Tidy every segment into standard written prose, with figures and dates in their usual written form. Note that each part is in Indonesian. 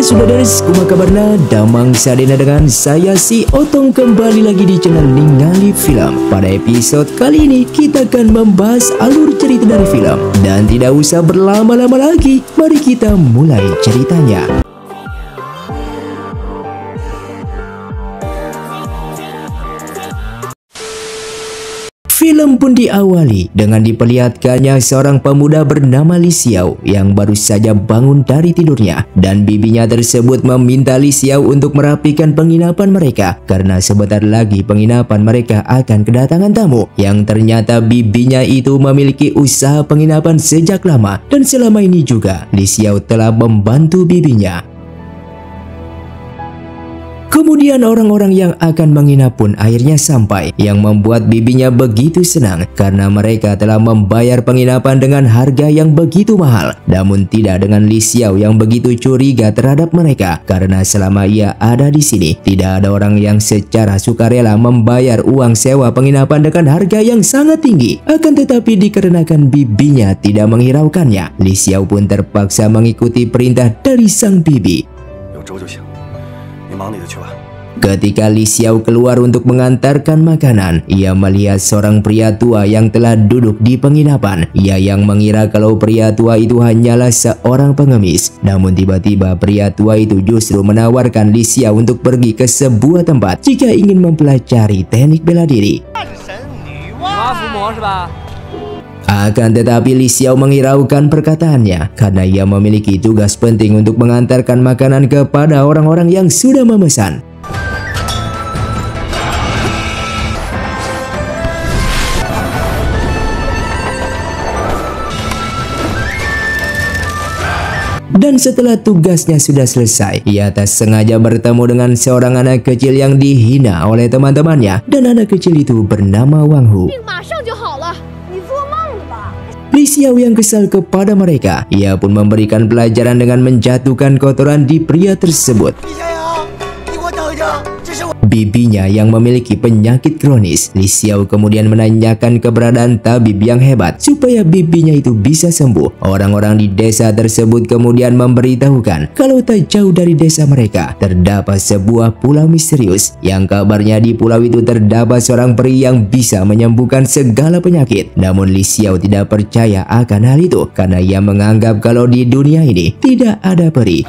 Sudaris, kumaha kabarna? Damang sadena dengan saya si Otong kembali lagi di channel Ningali Film. Pada episode kali ini kita akan membahas alur cerita dari film. Dan tidak usah berlama-lama lagi, mari kita mulai ceritanya. Film pun diawali dengan diperlihatkannya seorang pemuda bernama Li Xiao yang baru saja bangun dari tidurnya, dan bibinya tersebut meminta Li Xiao untuk merapikan penginapan mereka karena sebentar lagi penginapan mereka akan kedatangan tamu, yang ternyata bibinya itu memiliki usaha penginapan sejak lama, dan selama ini juga Li Xiao telah membantu bibinya. Kemudian orang-orang yang akan menginap pun akhirnya sampai, yang membuat bibinya begitu senang karena mereka telah membayar penginapan dengan harga yang begitu mahal. Namun tidak dengan Li Xiao yang begitu curiga terhadap mereka, karena selama ia ada di sini tidak ada orang yang secara sukarela membayar uang sewa penginapan dengan harga yang sangat tinggi. Akan tetapi dikarenakan bibinya tidak menghiraukannya, Li Xiao pun terpaksa mengikuti perintah dari sang bibi. Ketika Li Xiao keluar untuk mengantarkan makanan, ia melihat seorang pria tua yang telah duduk di penginapan. Ia yang mengira kalau pria tua itu hanyalah seorang pengemis. Namun tiba-tiba pria tua itu justru menawarkan Li Xiao untuk pergi ke sebuah tempat jika ingin mempelajari teknik bela diri. Akan tetapi Li Xiao menghiraukan perkataannya karena ia memiliki tugas penting untuk mengantarkan makanan kepada orang-orang yang sudah memesan. Dan setelah tugasnya sudah selesai, ia tak sengaja bertemu dengan seorang anak kecil yang dihina oleh teman-temannya, dan anak kecil itu bernama Wang Hu. Li Xiao yang kesal kepada mereka, ia pun memberikan pelajaran dengan menjatuhkan kotoran di pria tersebut. Bibinya yang memiliki penyakit kronis, Li Xiao kemudian menanyakan keberadaan tabib yang hebat supaya bibinya itu bisa sembuh. Orang-orang di desa tersebut kemudian memberitahukan kalau tak jauh dari desa mereka terdapat sebuah pulau misterius, yang kabarnya di pulau itu terdapat seorang peri yang bisa menyembuhkan segala penyakit. Namun Li Xiao tidak percaya akan hal itu karena ia menganggap kalau di dunia ini tidak ada peri.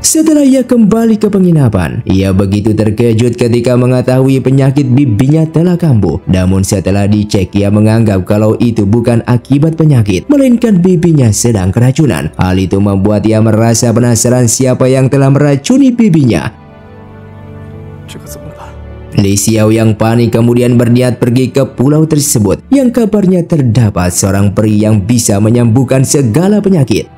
Setelah ia kembali ke penginapan, ia begitu terkejut ketika mengetahui penyakit bibinya telah kambuh. Namun setelah dicek, ia menganggap kalau itu bukan akibat penyakit, melainkan bibinya sedang keracunan. Hal itu membuat ia merasa penasaran siapa yang telah meracuni bibinya. Li Xiao yang panik kemudian berniat pergi ke pulau tersebut, yang kabarnya terdapat seorang peri yang bisa menyembuhkan segala penyakit.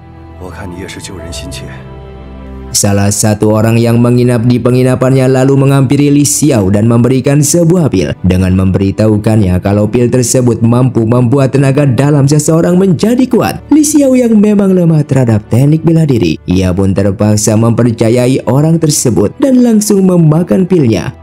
Salah satu orang yang menginap di penginapannya lalu menghampiri Li Xiao dan memberikan sebuah pil dengan memberitahukannya kalau pil tersebut mampu membuat tenaga dalam seseorang menjadi kuat. Li Xiao yang memang lemah terhadap teknik bela diri, ia pun terpaksa mempercayai orang tersebut dan langsung memakan pilnya.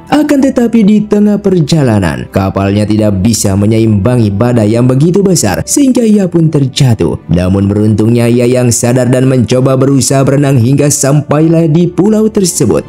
Akan tetapi di tengah perjalanan, kapalnya tidak bisa menyeimbangi badai yang begitu besar sehingga ia pun terjatuh. Namun beruntungnya ia yang sadar dan mencoba berusaha berenang hingga sampailah di pulau tersebut.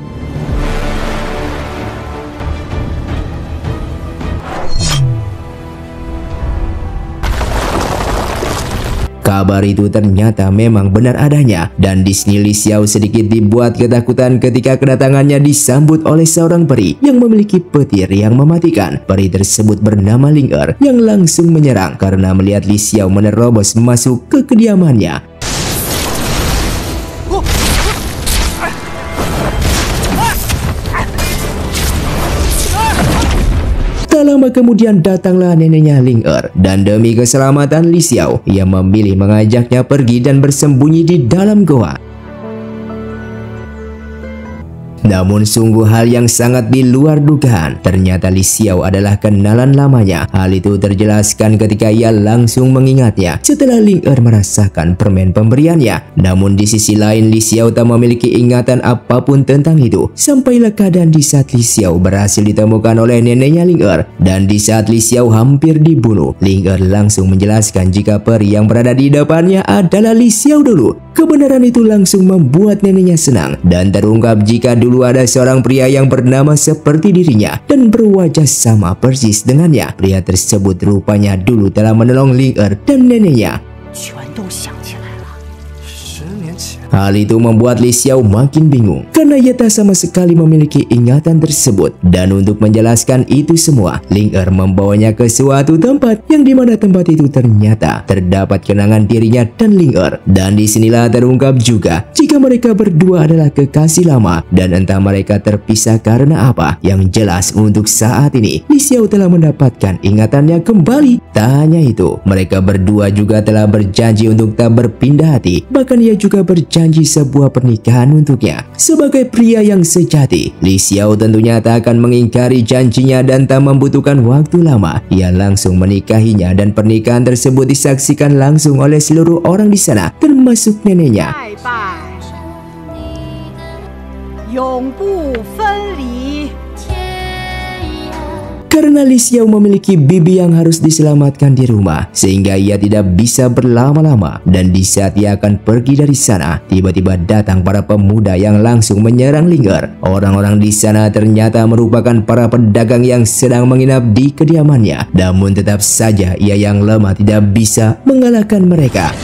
Kabar itu ternyata memang benar adanya, dan di sini Li Xiao sedikit dibuat ketakutan ketika kedatangannya disambut oleh seorang peri yang memiliki petir yang mematikan. Peri tersebut bernama Ling Er yang langsung menyerang karena melihat Li Xiao menerobos masuk ke kediamannya. Tak lama kemudian datanglah neneknya Ling Er, dan demi keselamatan Li Xiao, ia memilih mengajaknya pergi dan bersembunyi di dalam goa. Namun sungguh hal yang sangat di luar dugaan, ternyata Li Xiao adalah kenalan lamanya. Hal itu terjelaskan ketika ia langsung mengingatnya setelah Ling Er merasakan permen pemberiannya. Namun di sisi lain Li Xiao tak memiliki ingatan apapun tentang itu. Sampailah keadaan di saat Li Xiao berhasil ditemukan oleh neneknya Ling Er, dan di saat Li Xiao hampir dibunuh, Ling Er langsung menjelaskan jika peri yang berada di depannya adalah Li Xiao dulu. Kebenaran itu langsung membuat neneknya senang dan terungkap jika dulu ada seorang pria yang bernama seperti dirinya dan berwajah sama persis dengannya. Pria tersebut rupanya dulu telah menolong Ling Er dan neneknya. Hal itu membuat Li Xiao makin bingung karena ia tak sama sekali memiliki ingatan tersebut. Dan untuk menjelaskan itu semua, Ling Er membawanya ke suatu tempat yang dimana tempat itu ternyata terdapat kenangan dirinya dan Ling Er. Dan disinilah terungkap juga jika mereka berdua adalah kekasih lama dan entah mereka terpisah karena apa. Yang jelas untuk saat ini Li Xiao telah mendapatkan ingatannya kembali. Tak hanya itu, mereka berdua juga telah berjanji untuk tak berpindah hati. Bahkan ia juga berjanji sebuah pernikahan untuknya. Sebagai pria yang sejati, Li Xiao tentunya tak akan mengingkari janjinya dan tak membutuhkan waktu lama. Ia langsung menikahinya dan pernikahan tersebut disaksikan langsung oleh seluruh orang di sana, termasuk neneknya. Karena Li Xiao memiliki bibi yang harus diselamatkan di rumah, sehingga ia tidak bisa berlama-lama. Dan di saat ia akan pergi dari sana, tiba-tiba datang para pemuda yang langsung menyerang Ling Er. Orang-orang di sana ternyata merupakan para pedagang yang sedang menginap di kediamannya. Namun tetap saja ia yang lemah tidak bisa mengalahkan mereka.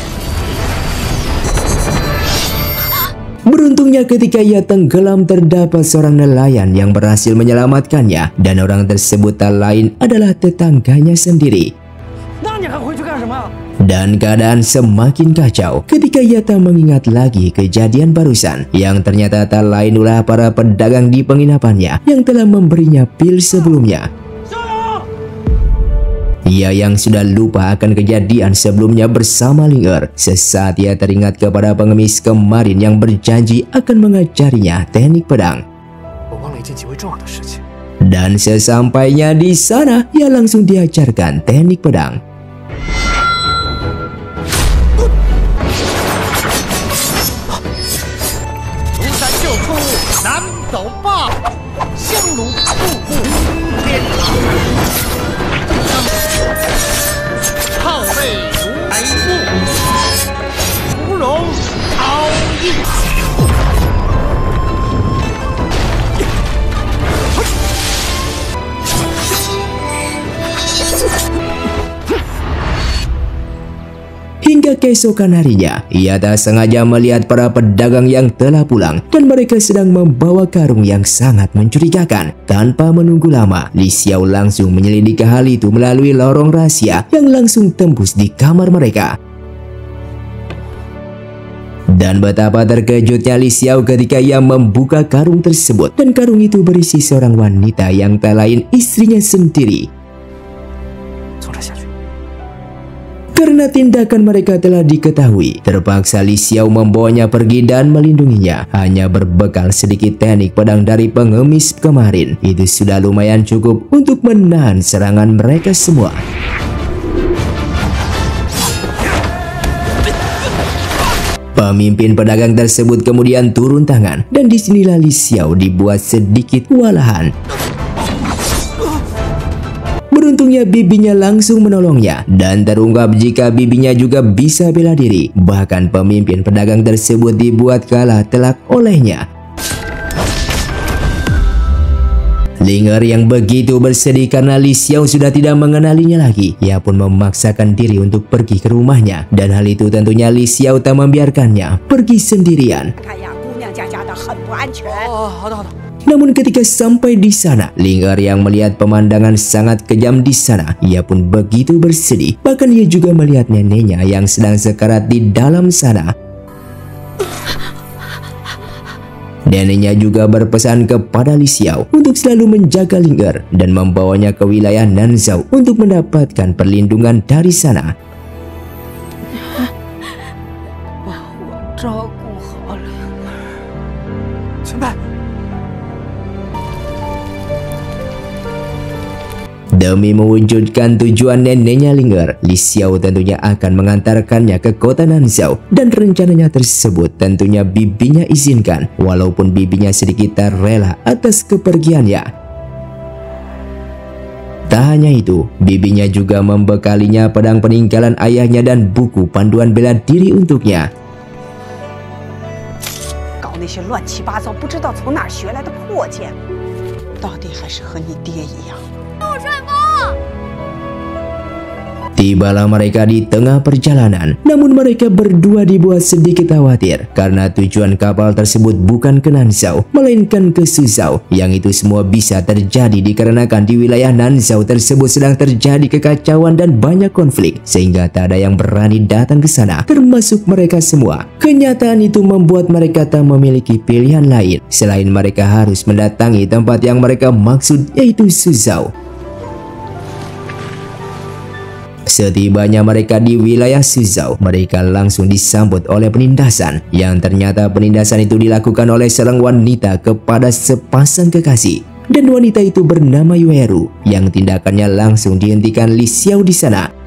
Beruntungnya ketika ia tenggelam terdapat seorang nelayan yang berhasil menyelamatkannya, dan orang tersebut tak lain adalah tetangganya sendiri. Dan keadaan semakin kacau ketika ia tak mengingat lagi kejadian barusan yang ternyata tak lain ulah para pedagang di penginapannya yang telah memberinya pil sebelumnya. Ia yang sudah lupa akan kejadian sebelumnya bersama Ling Er. Sesaat ia teringat kepada pengemis kemarin yang berjanji akan mengajarinya teknik pedang. Dan sesampainya di sana, ia langsung diajarkan teknik pedang. Hingga keesokan harinya, ia tak sengaja melihat para pedagang yang telah pulang dan mereka sedang membawa karung yang sangat mencurigakan. Tanpa menunggu lama, Li Xiao langsung menyelidiki hal itu melalui lorong rahasia yang langsung tembus di kamar mereka. Dan betapa terkejutnya Li Xiao ketika ia membuka karung tersebut, dan karung itu berisi seorang wanita yang tak lain istrinya sendiri. Karena tindakan mereka telah diketahui, terpaksa Li Xiao membawanya pergi dan melindunginya. Hanya berbekal sedikit teknik pedang dari pengemis kemarin, itu sudah lumayan cukup untuk menahan serangan mereka semua. Pemimpin pedagang tersebut kemudian turun tangan, dan disinilah Li Xiao dibuat sedikit kewalahan. Beruntungnya bibinya langsung menolongnya, dan terungkap jika bibinya juga bisa bela diri. Bahkan pemimpin pedagang tersebut dibuat kalah telak olehnya. Ling Er yang begitu bersedih karena Li Xiao sudah tidak mengenalinya lagi. Ia pun memaksakan diri untuk pergi ke rumahnya, dan hal itu tentunya Li Xiao tak membiarkannya pergi sendirian. Namun ketika sampai di sana, Ling Er yang melihat pemandangan sangat kejam di sana, ia pun begitu bersedih. Bahkan ia juga melihat neneknya yang sedang sekarat di dalam sana. Neneknya juga berpesan kepada Li Xiao untuk selalu menjaga Ling Er dan membawanya ke wilayah Nanzhao untuk mendapatkan perlindungan dari sana. Demi mewujudkan tujuan neneknya Ling Er, Li Xiao tentunya akan mengantarkannya ke kota Nanzhao, dan rencananya tersebut tentunya bibinya izinkan, walaupun bibinya sedikit tak rela atas kepergiannya. Tak hanya itu, bibinya juga membekalinya pedang peninggalan ayahnya dan buku panduan bela diri untuknya. 些乱七八糟、不知道从哪儿学来的破剑，到底还是和你爹一样。陆顺风。 Tibalah mereka di tengah perjalanan, namun mereka berdua dibuat sedikit khawatir karena tujuan kapal tersebut bukan ke Nanzhao, melainkan ke Suzhou. Yang itu semua bisa terjadi dikarenakan di wilayah Nanzhao tersebut sedang terjadi kekacauan dan banyak konflik, sehingga tak ada yang berani datang ke sana, termasuk mereka semua. Kenyataan itu membuat mereka tak memiliki pilihan lain selain mereka harus mendatangi tempat yang mereka maksud, yaitu Suzhou. Setibanya mereka di wilayah Suzhou, mereka langsung disambut oleh penindasan, yang ternyata penindasan itu dilakukan oleh seorang wanita kepada sepasang kekasih. Dan wanita itu bernama Yueru, yang tindakannya langsung dihentikan Li Xiao di sana.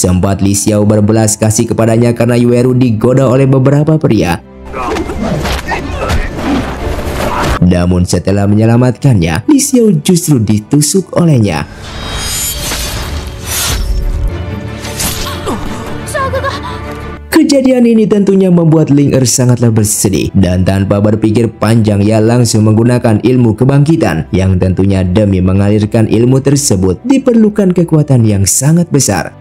Sempat Li Xiao berbelas kasih kepadanya karena Yueru digoda oleh beberapa pria. Namun setelah menyelamatkannya, Li Xiao justru ditusuk olehnya. Kejadian ini tentunya membuat Ling Er sangatlah bersedih, dan tanpa berpikir panjang ia langsung menggunakan ilmu kebangkitan, yang tentunya demi mengalirkan ilmu tersebut diperlukan kekuatan yang sangat besar.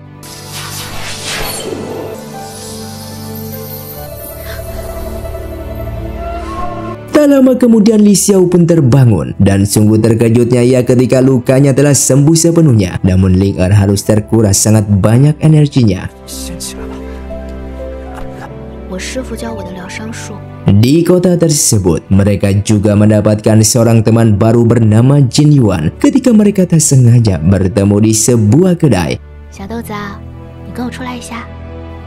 Tak lama kemudian Li Xiao pun terbangun, dan sungguh terkejutnya ia ketika lukanya telah sembuh sepenuhnya. Namun Ling Er harus terkuras sangat banyak energinya. Di kota tersebut, mereka juga mendapatkan seorang teman baru bernama Jin Yuan ketika mereka tak sengaja bertemu di sebuah kedai.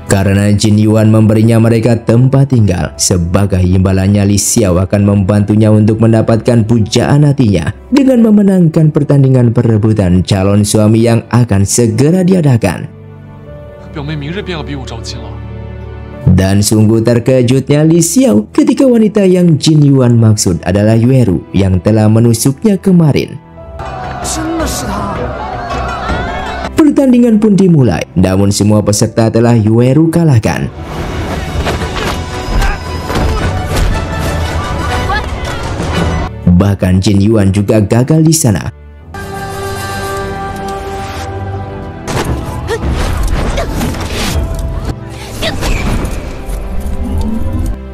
Karena Jin Yuan memberinya mereka tempat tinggal, sebagai imbalannya Li Xiao akan membantunya untuk mendapatkan pujaan hatinya dengan memenangkan pertandingan perebutan calon suami yang akan segera diadakan. Dan sungguh terkejutnya Li Xiao ketika wanita yang Jin Yuan maksud adalah Yueru yang telah menusuknya kemarin. Pertandingan pun dimulai, namun semua peserta telah Yueru kalahkan. Bahkan Jin Yuan juga gagal di sana.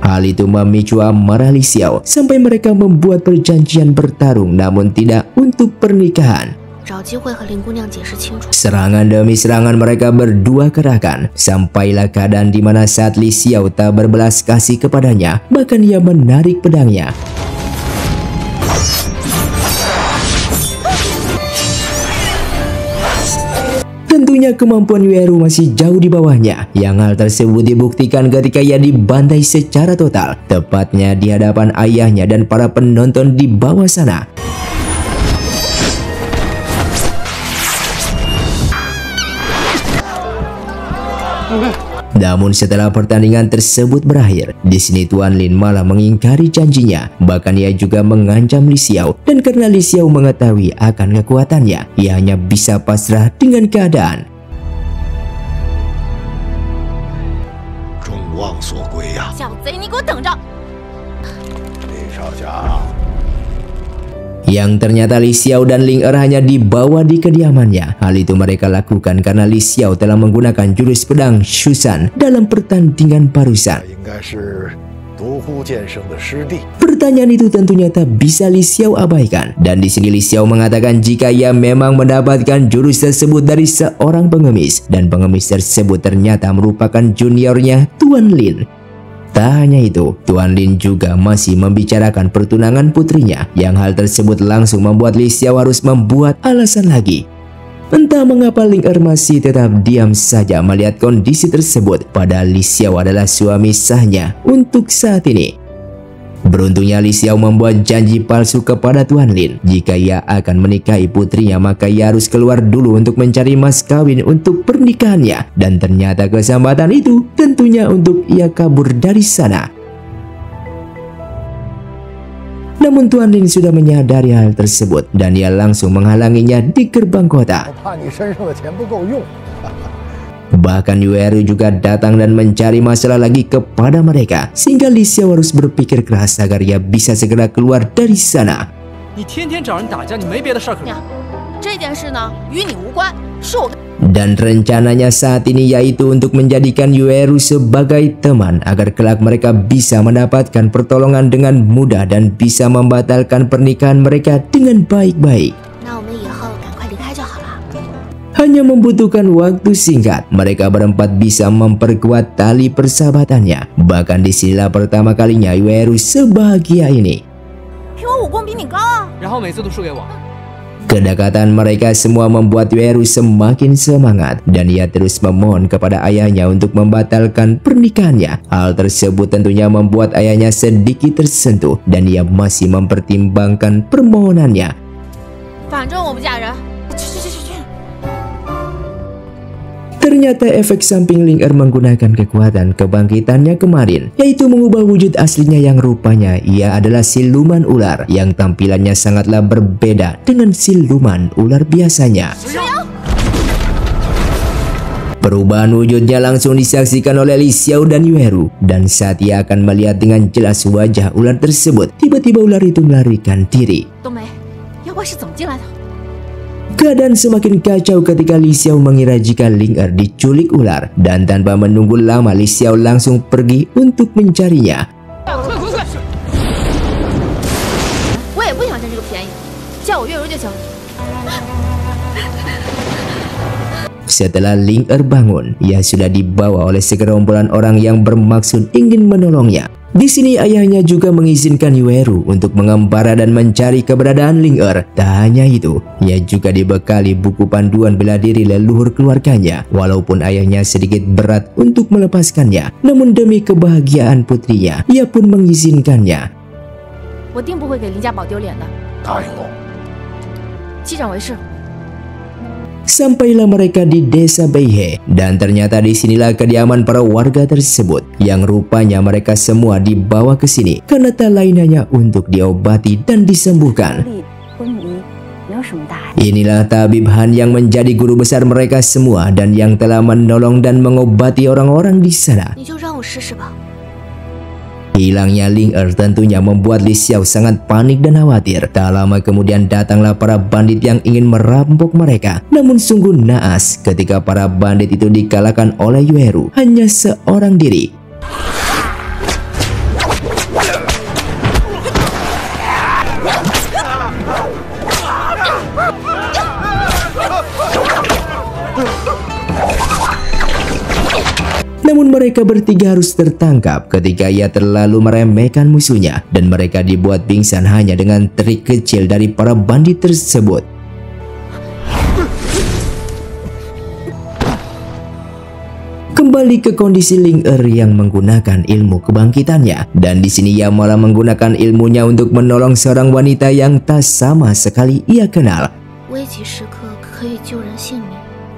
Hal itu memicu amarah Li Xiao sampai mereka membuat perjanjian bertarung, namun tidak untuk pernikahan. Serangan demi serangan mereka berdua kerahkan, sampailah keadaan di mana saat Li Xiao tak berbelas kasih kepadanya, bahkan ia menarik pedangnya. Tentunya kemampuan Yueru masih jauh di bawahnya, yang hal tersebut dibuktikan ketika ia dibantai secara total, tepatnya di hadapan ayahnya dan para penonton di bawah sana. Namun setelah pertandingan tersebut berakhir, di sini Tuan Lin malah mengingkari janjinya. Bahkan ia juga mengancam Li Xiao, dan karena Li Xiao mengetahui akan kekuatannya, ia hanya bisa pasrah dengan keadaan. Yang ternyata Li Xiao dan Ling Er hanya dibawa di kediamannya. Hal itu mereka lakukan karena Li Xiao telah menggunakan jurus pedang Shushan dalam pertandingan barusan. Pertanyaan itu tentunya tak bisa Li Xiao abaikan. Dan di sini Li Xiao mengatakan jika ia memang mendapatkan jurus tersebut dari seorang pengemis, dan pengemis tersebut ternyata merupakan juniornya Tuan Lin. Tak hanya itu, Tuan Lin juga masih membicarakan pertunangan putrinya, yang hal tersebut langsung membuat Li Xiao harus membuat alasan lagi. Entah mengapa Ling Er masih tetap diam saja melihat kondisi tersebut, padahal Li Xiao adalah suami sahnya untuk saat ini. Beruntungnya Li Xiao membuat janji palsu kepada Tuan Lin. Jika ia akan menikahi putrinya, maka ia harus keluar dulu untuk mencari mas kawin untuk pernikahannya. Dan ternyata kesempatan itu tentunya untuk ia kabur dari sana. Namun Tuan Ling sudah menyadari hal tersebut dan ia langsung menghalanginya di gerbang kota. Bahkan Yueru juga datang dan mencari masalah lagi kepada mereka, sehingga Li Xiao harus berpikir keras agar ia bisa segera keluar dari sana. Dan rencananya saat ini yaitu untuk menjadikan Yueru sebagai teman agar kelak mereka bisa mendapatkan pertolongan dengan mudah dan bisa membatalkan pernikahan mereka dengan baik-baik. Hanya membutuhkan waktu singkat, mereka berempat bisa memperkuat tali persahabatannya. Bahkan disinilah pertama kalinya Yueru sebahagia ini. Kedekatan mereka semua membuat Yueru semakin semangat dan ia terus memohon kepada ayahnya untuk membatalkan pernikahannya. Hal tersebut tentunya membuat ayahnya sedikit tersentuh dan ia masih mempertimbangkan permohonannya. Ternyata efek samping Ling Er menggunakan kekuatan kebangkitannya kemarin, yaitu mengubah wujud aslinya yang rupanya ia adalah siluman ular yang tampilannya sangatlah berbeda dengan siluman ular biasanya. Perubahan wujudnya langsung disaksikan oleh Li Xiao dan Yueru, dan saat ia akan melihat dengan jelas wajah ular tersebut, tiba-tiba ular itu melarikan diri. Keadaan semakin kacau ketika Li Xiao mengira jika Ling Er diculik ular, dan tanpa menunggu lama Li Xiao langsung pergi untuk mencarinya. Setelah Ling Er bangun, ia sudah dibawa oleh segerombolan orang yang bermaksud ingin menolongnya. Di sini ayahnya juga mengizinkan Yueru untuk mengembara dan mencari keberadaan Ling Er. Tak hanya itu, ia juga dibekali buku panduan bela diri leluhur keluarganya. Walaupun ayahnya sedikit berat untuk melepaskannya, namun demi kebahagiaan putrinya, ia pun mengizinkannya. Sampailah mereka di desa Beihe, dan ternyata disinilah kediaman para warga tersebut, yang rupanya mereka semua dibawa ke sini karena tak lain hanya untuk diobati dan disembuhkan. Inilah Tabib Han yang menjadi guru besar mereka semua dan yang telah menolong dan mengobati orang-orang di sana. Hilangnya Ling Er tentunya membuat Li Xiao sangat panik dan khawatir. Tak lama kemudian datanglah para bandit yang ingin merampok mereka. Namun sungguh naas ketika para bandit itu dikalahkan oleh Yueru hanya seorang diri. Namun mereka bertiga harus tertangkap ketika ia terlalu meremehkan musuhnya dan mereka dibuat pingsan hanya dengan trik kecil dari para bandit tersebut. Kembali ke kondisi Ling Er yang menggunakan ilmu kebangkitannya, dan di sini ia malah menggunakan ilmunya untuk menolong seorang wanita yang tak sama sekali ia kenal.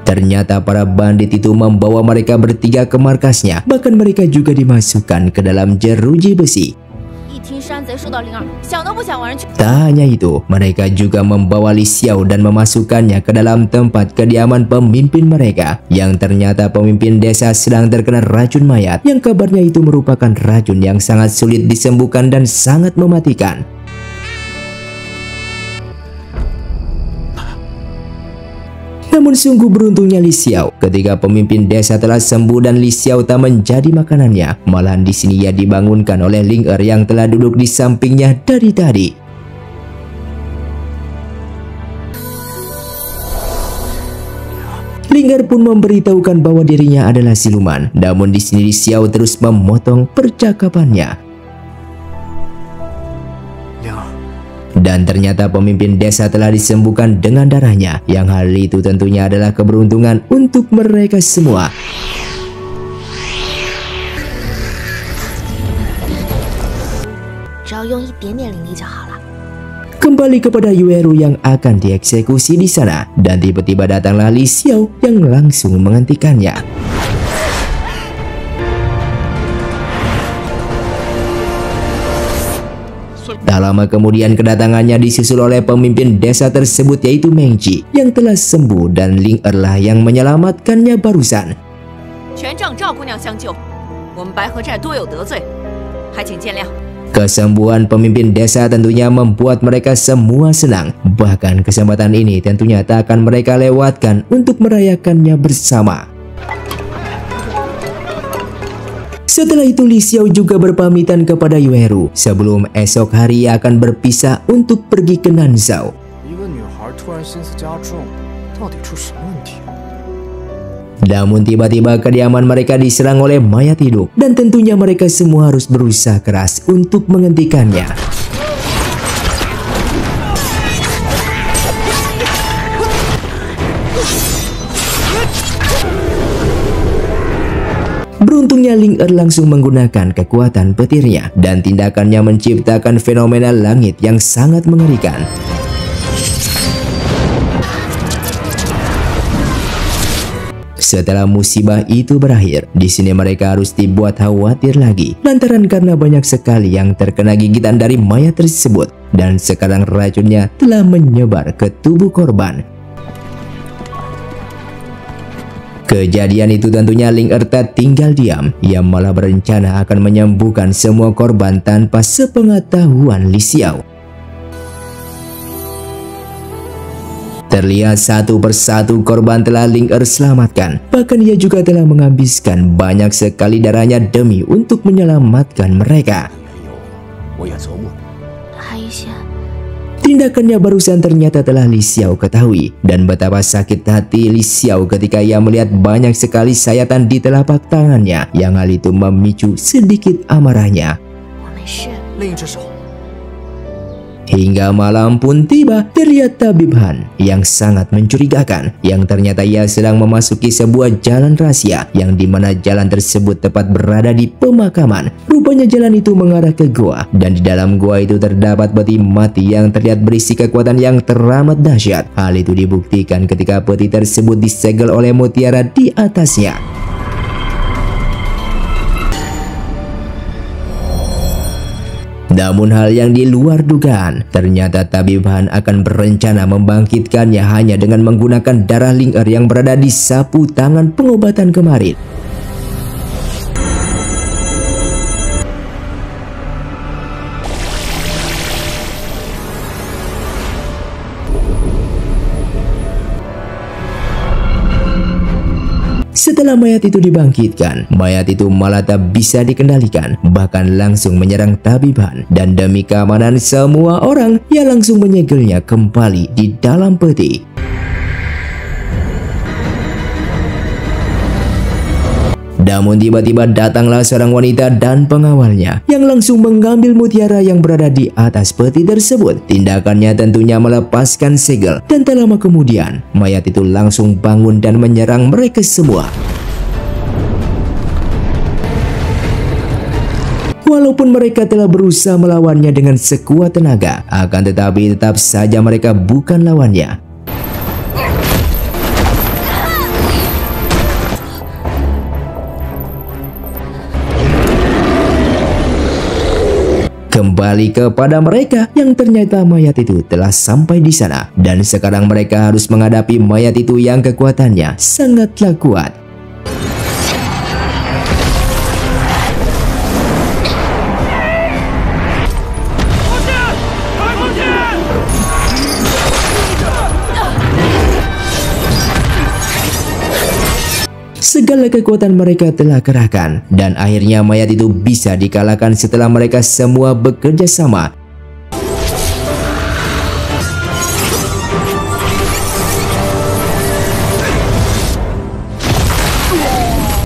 Ternyata para bandit itu membawa mereka bertiga ke markasnya, bahkan mereka juga dimasukkan ke dalam jeruji besi. Tak hanya itu, mereka juga membawa Li Xiao dan memasukkannya ke dalam tempat kediaman pemimpin mereka, yang ternyata pemimpin desa sedang terkena racun mayat, yang kabarnya itu merupakan racun yang sangat sulit disembuhkan dan sangat mematikan. Namun sungguh beruntungnya Li Xiao ketika pemimpin desa telah sembuh dan Li Xiao tak menjadi makanannya. Malahan di sini ia dibangunkan oleh Ling Er yang telah duduk di sampingnya dari tadi. Ling Er pun memberitahukan bahwa dirinya adalah siluman. Namun di sini Li Xiao terus memotong percakapannya. Dan ternyata pemimpin desa telah disembuhkan dengan darahnya, yang hal itu tentunya adalah keberuntungan untuk mereka semua. Kembali kepada Yueru yang akan dieksekusi di sana, dan tiba-tiba datanglah Li Xiao yang langsung menghentikannya. Tak lama kemudian kedatangannya disusul oleh pemimpin desa tersebut yaitu Meng Ji yang telah sembuh dan Ling Er lah yang menyelamatkannya barusan. Kesembuhan pemimpin desa tentunya membuat mereka semua senang. Bahkan kesempatan ini tentunya tak akan mereka lewatkan untuk merayakannya bersama. Setelah itu Li Xiao juga berpamitan kepada Yueru sebelum esok hari akan berpisah untuk pergi ke Nanzhao. Namun tiba-tiba kediaman mereka diserang oleh mayat hidup dan tentunya mereka semua harus berusaha keras untuk menghentikannya. Beruntungnya Ling Er langsung menggunakan kekuatan petirnya dan tindakannya menciptakan fenomena langit yang sangat mengerikan. Setelah musibah itu berakhir, di sini mereka harus dibuat khawatir lagi lantaran karena banyak sekali yang terkena gigitan dari mayat tersebut dan sekarang racunnya telah menyebar ke tubuh korban. Kejadian itu tentunya Ling Er tak tinggal diam. Ia malah berencana akan menyembuhkan semua korban tanpa sepengetahuan Li Xiao. Terlihat satu persatu korban telah Ling Er selamatkan. Bahkan ia juga telah menghabiskan banyak sekali darahnya demi untuk menyelamatkan mereka. Tindakannya barusan ternyata telah Li Xiao ketahui, dan betapa sakit hati Li Xiao ketika ia melihat banyak sekali sayatan di telapak tangannya, yang hal itu memicu sedikit amarahnya. Hingga malam pun tiba, terlihat Tabib Han yang sangat mencurigakan, yang ternyata ia sedang memasuki sebuah jalan rahasia, yang dimana jalan tersebut tepat berada di pemakaman. Rupanya jalan itu mengarah ke gua, dan di dalam gua itu terdapat peti mati yang terlihat berisi kekuatan yang teramat dahsyat. Hal itu dibuktikan ketika peti tersebut disegel oleh mutiara di atasnya. Namun hal yang di luar dugaan, ternyata Tabib Han akan berencana membangkitkannya hanya dengan menggunakan darah Ling Er yang berada di sapu tangan pengobatan kemarin. Setelah mayat itu dibangkitkan, mayat itu malah tak bisa dikendalikan, bahkan langsung menyerang Tabib Han, dan demi keamanan semua orang, ia langsung menyegelnya kembali di dalam peti. Namun tiba-tiba datanglah seorang wanita dan pengawalnya yang langsung mengambil mutiara yang berada di atas peti tersebut. Tindakannya tentunya melepaskan segel, dan tak lama kemudian mayat itu langsung bangun dan menyerang mereka semua. Walaupun mereka telah berusaha melawannya dengan sekuat tenaga, akan tetapi tetap saja mereka bukan lawannya. Kembali kepada mereka, yang ternyata mayat itu telah sampai di sana, dan sekarang mereka harus menghadapi mayat itu yang kekuatannya sangatlah kuat. Segala kekuatan mereka telah kerahkan, dan akhirnya mayat itu bisa dikalahkan setelah mereka semua bekerja sama.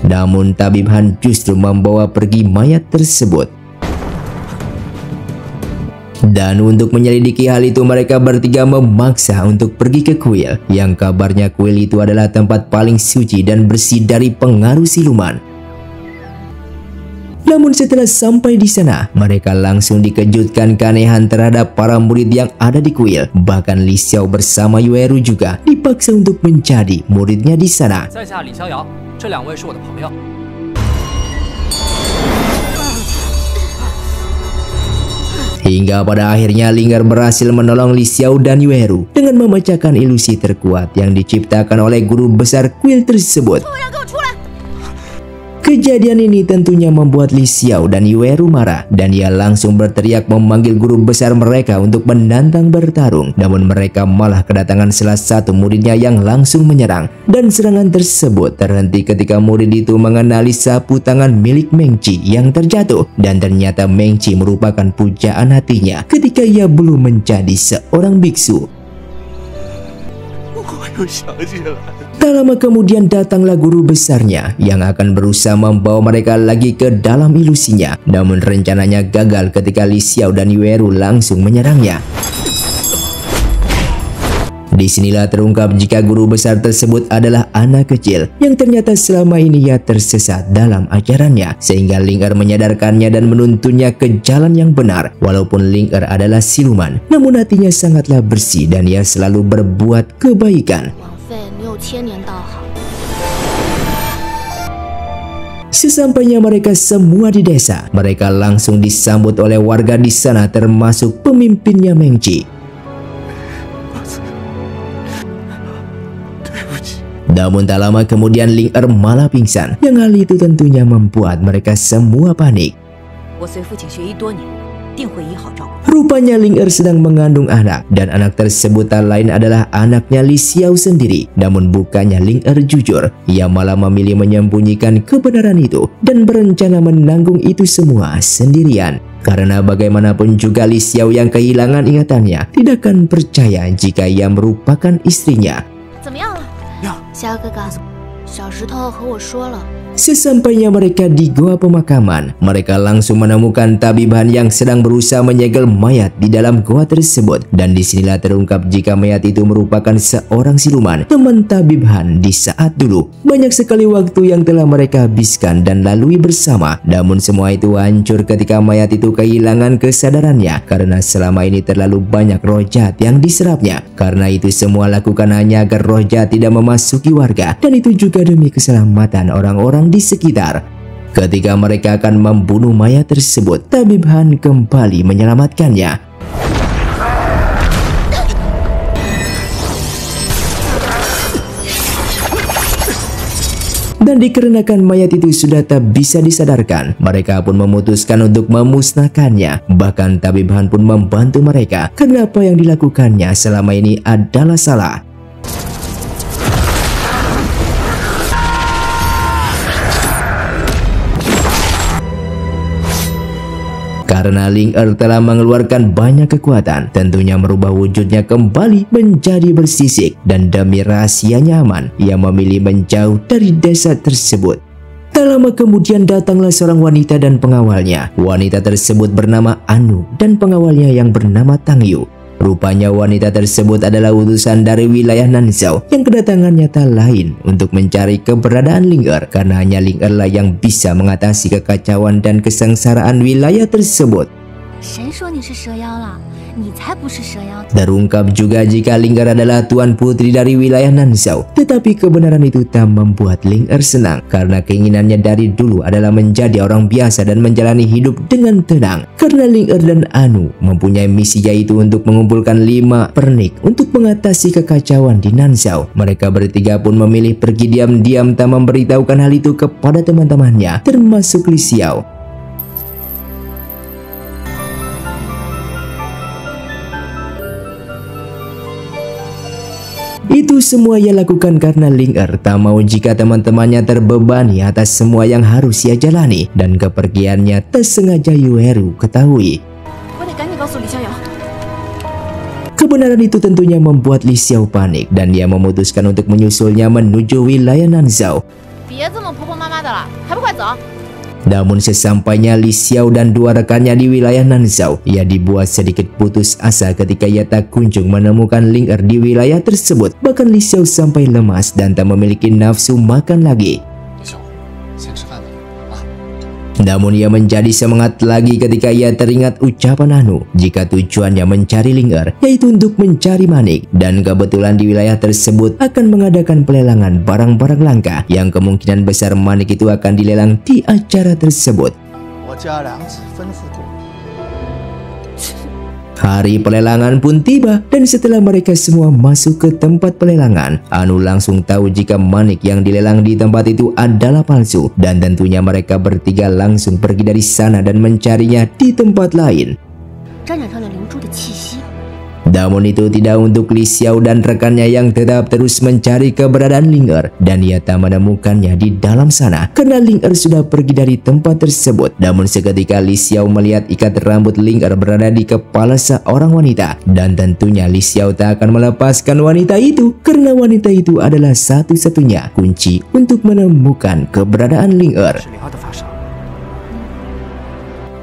Namun Tabib Han justru membawa pergi mayat tersebut. Dan untuk menyelidiki hal itu, mereka bertiga memaksa untuk pergi ke kuil, yang kabarnya kuil itu adalah tempat paling suci dan bersih dari pengaruh siluman. Namun setelah sampai di sana, mereka langsung dikejutkan keanehan terhadap para murid yang ada di kuil. Bahkan Li Xiao bersama Yueru juga dipaksa untuk menjadi muridnya di sana. Hingga pada akhirnya Ling Er berhasil menolong Li Xiao dan Yueru dengan memecahkan ilusi terkuat yang diciptakan oleh guru besar kuil tersebut. Kejadian ini tentunya membuat Li Xiao dan Yueru marah dan ia langsung berteriak memanggil guru besar mereka untuk menantang bertarung. Namun mereka malah kedatangan salah satu muridnya yang langsung menyerang dan serangan tersebut terhenti ketika murid itu mengenali sapu tangan milik Meng Qi yang terjatuh dan ternyata Meng Qi merupakan pujaan hatinya ketika ia belum menjadi seorang biksu. Tak lama kemudian datanglah guru besarnya yang akan berusaha membawa mereka lagi ke dalam ilusinya. Namun rencananya gagal ketika Li Xiao dan Yueru langsung menyerangnya. Disinilah terungkap jika guru besar tersebut adalah anak kecil yang ternyata selama ini ia tersesat dalam ajarannya, sehingga Ling Er menyadarkannya dan menuntunnya ke jalan yang benar. Walaupun Ling Er adalah siluman, namun hatinya sangatlah bersih dan ia selalu berbuat kebaikan. Sesampainya mereka semua di desa, mereka langsung disambut oleh warga di sana termasuk pemimpinnya Meng Qi. Namun tak lama kemudian Ling Er malah pingsan, yang hal itu tentunya membuat mereka semua panik. Rupanya Ling Er sedang mengandung anak dan anak tersebut tak lain adalah anaknya Li Xiao sendiri. Namun bukannya Ling Er jujur, ia malah memilih menyembunyikan kebenaran itu dan berencana menanggung itu semua sendirian. Karena bagaimanapun juga Li Xiao yang kehilangan ingatannya tidak akan percaya jika ia merupakan istrinya. Sesampainya mereka di goa pemakaman, mereka langsung menemukan Tabibhan yang sedang berusaha menyegel mayat di dalam goa tersebut. Dan disinilah terungkap jika mayat itu merupakan seorang siluman, teman Tabibhan di saat dulu. Banyak sekali waktu yang telah mereka habiskan dan lalui bersama. Namun semua itu hancur ketika mayat itu kehilangan kesadarannya karena selama ini terlalu banyak roh jahat yang diserapnya. Karena itu semua lakukan hanya agar roh jahat tidak memasuki warga, dan itu juga demi keselamatan orang-orang di sekitar. Ketika mereka akan membunuh mayat tersebut, Tabibhan kembali menyelamatkannya. Dan dikarenakan mayat itu sudah tak bisa disadarkan, mereka pun memutuskan untuk memusnahkannya. Bahkan Tabibhan pun membantu mereka karena apa yang dilakukannya selama ini adalah salah. Karena Ling Er telah mengeluarkan banyak kekuatan, tentunya merubah wujudnya kembali menjadi bersisik. Dan demi rahasianya aman, ia memilih menjauh dari desa tersebut. Tak lama kemudian datanglah seorang wanita dan pengawalnya. Wanita tersebut bernama Anu dan pengawalnya yang bernama Tang Yu. Rupanya wanita tersebut adalah utusan dari wilayah Nanzhao yang kedatangannya tak lain untuk mencari keberadaan Ling Er, karena hanya Ling Er lah yang bisa mengatasi kekacauan dan kesengsaraan wilayah tersebut. Terungkap juga jika Ling Er adalah tuan putri dari wilayah Nanzhao. Tetapi kebenaran itu tak membuat Ling Er senang, karena keinginannya dari dulu adalah menjadi orang biasa dan menjalani hidup dengan tenang. Karena Ling Er dan Anu mempunyai misi, yaitu untuk mengumpulkan 5 pernik untuk mengatasi kekacauan di Nanzhao. Mereka bertiga pun memilih pergi diam-diam tak memberitahukan hal itu kepada teman-temannya, termasuk Li Xiao. Itu semua ia lakukan karena Ling Er tak mau jika teman-temannya terbebani atas semua yang harus ia jalani, dan kepergiannya tak sengaja Yueru ketahui. Kebenaran itu tentunya membuat Li Xiao panik dan dia memutuskan untuk menyusulnya menuju wilayah Nanzhao. Namun sesampainya Li Xiao dan 2 rekannya di wilayah Nanzhao, ia dibuat sedikit putus asa ketika ia tak kunjung menemukan Ling Er di wilayah tersebut. Bahkan Li Xiao sampai lemas dan tak memiliki nafsu makan lagi. Namun ia menjadi semangat lagi ketika ia teringat ucapan Anu jika tujuannya mencari Ling Er yaitu untuk mencari manik, dan kebetulan di wilayah tersebut akan mengadakan pelelangan barang-barang langka yang kemungkinan besar manik itu akan dilelang di acara tersebut. Hari pelelangan pun tiba dan setelah mereka semua masuk ke tempat pelelangan, Anu langsung tahu jika manik yang dilelang di tempat itu adalah palsu dan tentunya mereka bertiga langsung pergi dari sana dan mencarinya di tempat lain. Namun itu tidak untuk Li Xiao dan rekannya yang tetap terus mencari keberadaan Ling Er, dan ia tak menemukannya di dalam sana karena Ling Er sudah pergi dari tempat tersebut. Namun seketika Li Xiao melihat ikat rambut Ling Er berada di kepala seorang wanita, dan tentunya Li Xiao tak akan melepaskan wanita itu karena wanita itu adalah satu-satunya kunci untuk menemukan keberadaan Ling Er.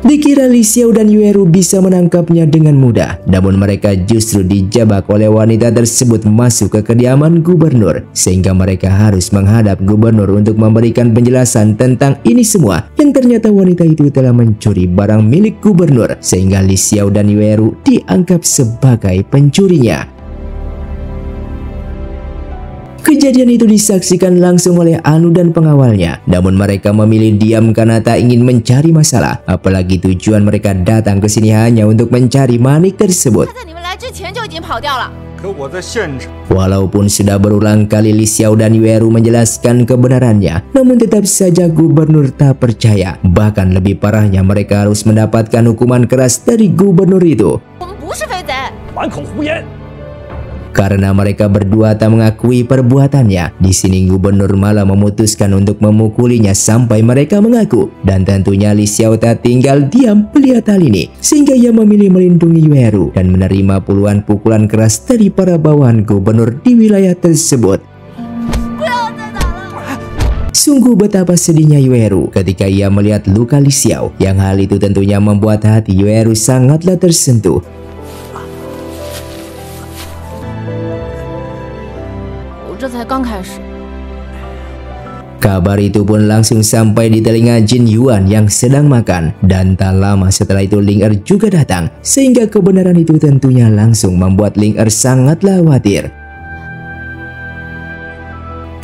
Dikira Li Xiao dan Yueru bisa menangkapnya dengan mudah, namun mereka justru dijebak oleh wanita tersebut masuk ke kediaman gubernur, sehingga mereka harus menghadap gubernur untuk memberikan penjelasan tentang ini semua, yang ternyata wanita itu telah mencuri barang milik gubernur, sehingga Li Xiao dan Yueru dianggap sebagai pencurinya. Kejadian itu disaksikan langsung oleh Anu dan pengawalnya, namun mereka memilih diam karena tak ingin mencari masalah, apalagi tujuan mereka datang ke sini hanya untuk mencari manik tersebut. Walaupun sudah berulang kali Li Xiao dan Yueru menjelaskan kebenarannya, namun tetap saja gubernur tak percaya. Bahkan lebih parahnya, mereka harus mendapatkan hukuman keras dari gubernur itu. Karena mereka berdua tak mengakui perbuatannya, di sini gubernur malah memutuskan untuk memukulinya sampai mereka mengaku. Dan tentunya Li Xiao tak tinggal diam melihat hal ini, sehingga ia memilih melindungi Yueru dan menerima puluhan pukulan keras dari para bawahan gubernur di wilayah tersebut. Sungguh betapa sedihnya Yueru ketika ia melihat luka Li Xiao, yang hal itu tentunya membuat hati Yueru sangatlah tersentuh. Kabar itu pun langsung sampai di telinga Jin Yuan yang sedang makan, dan tak lama setelah itu Ling Er juga datang, sehingga kebenaran itu tentunya langsung membuat Ling Er sangatlah khawatir.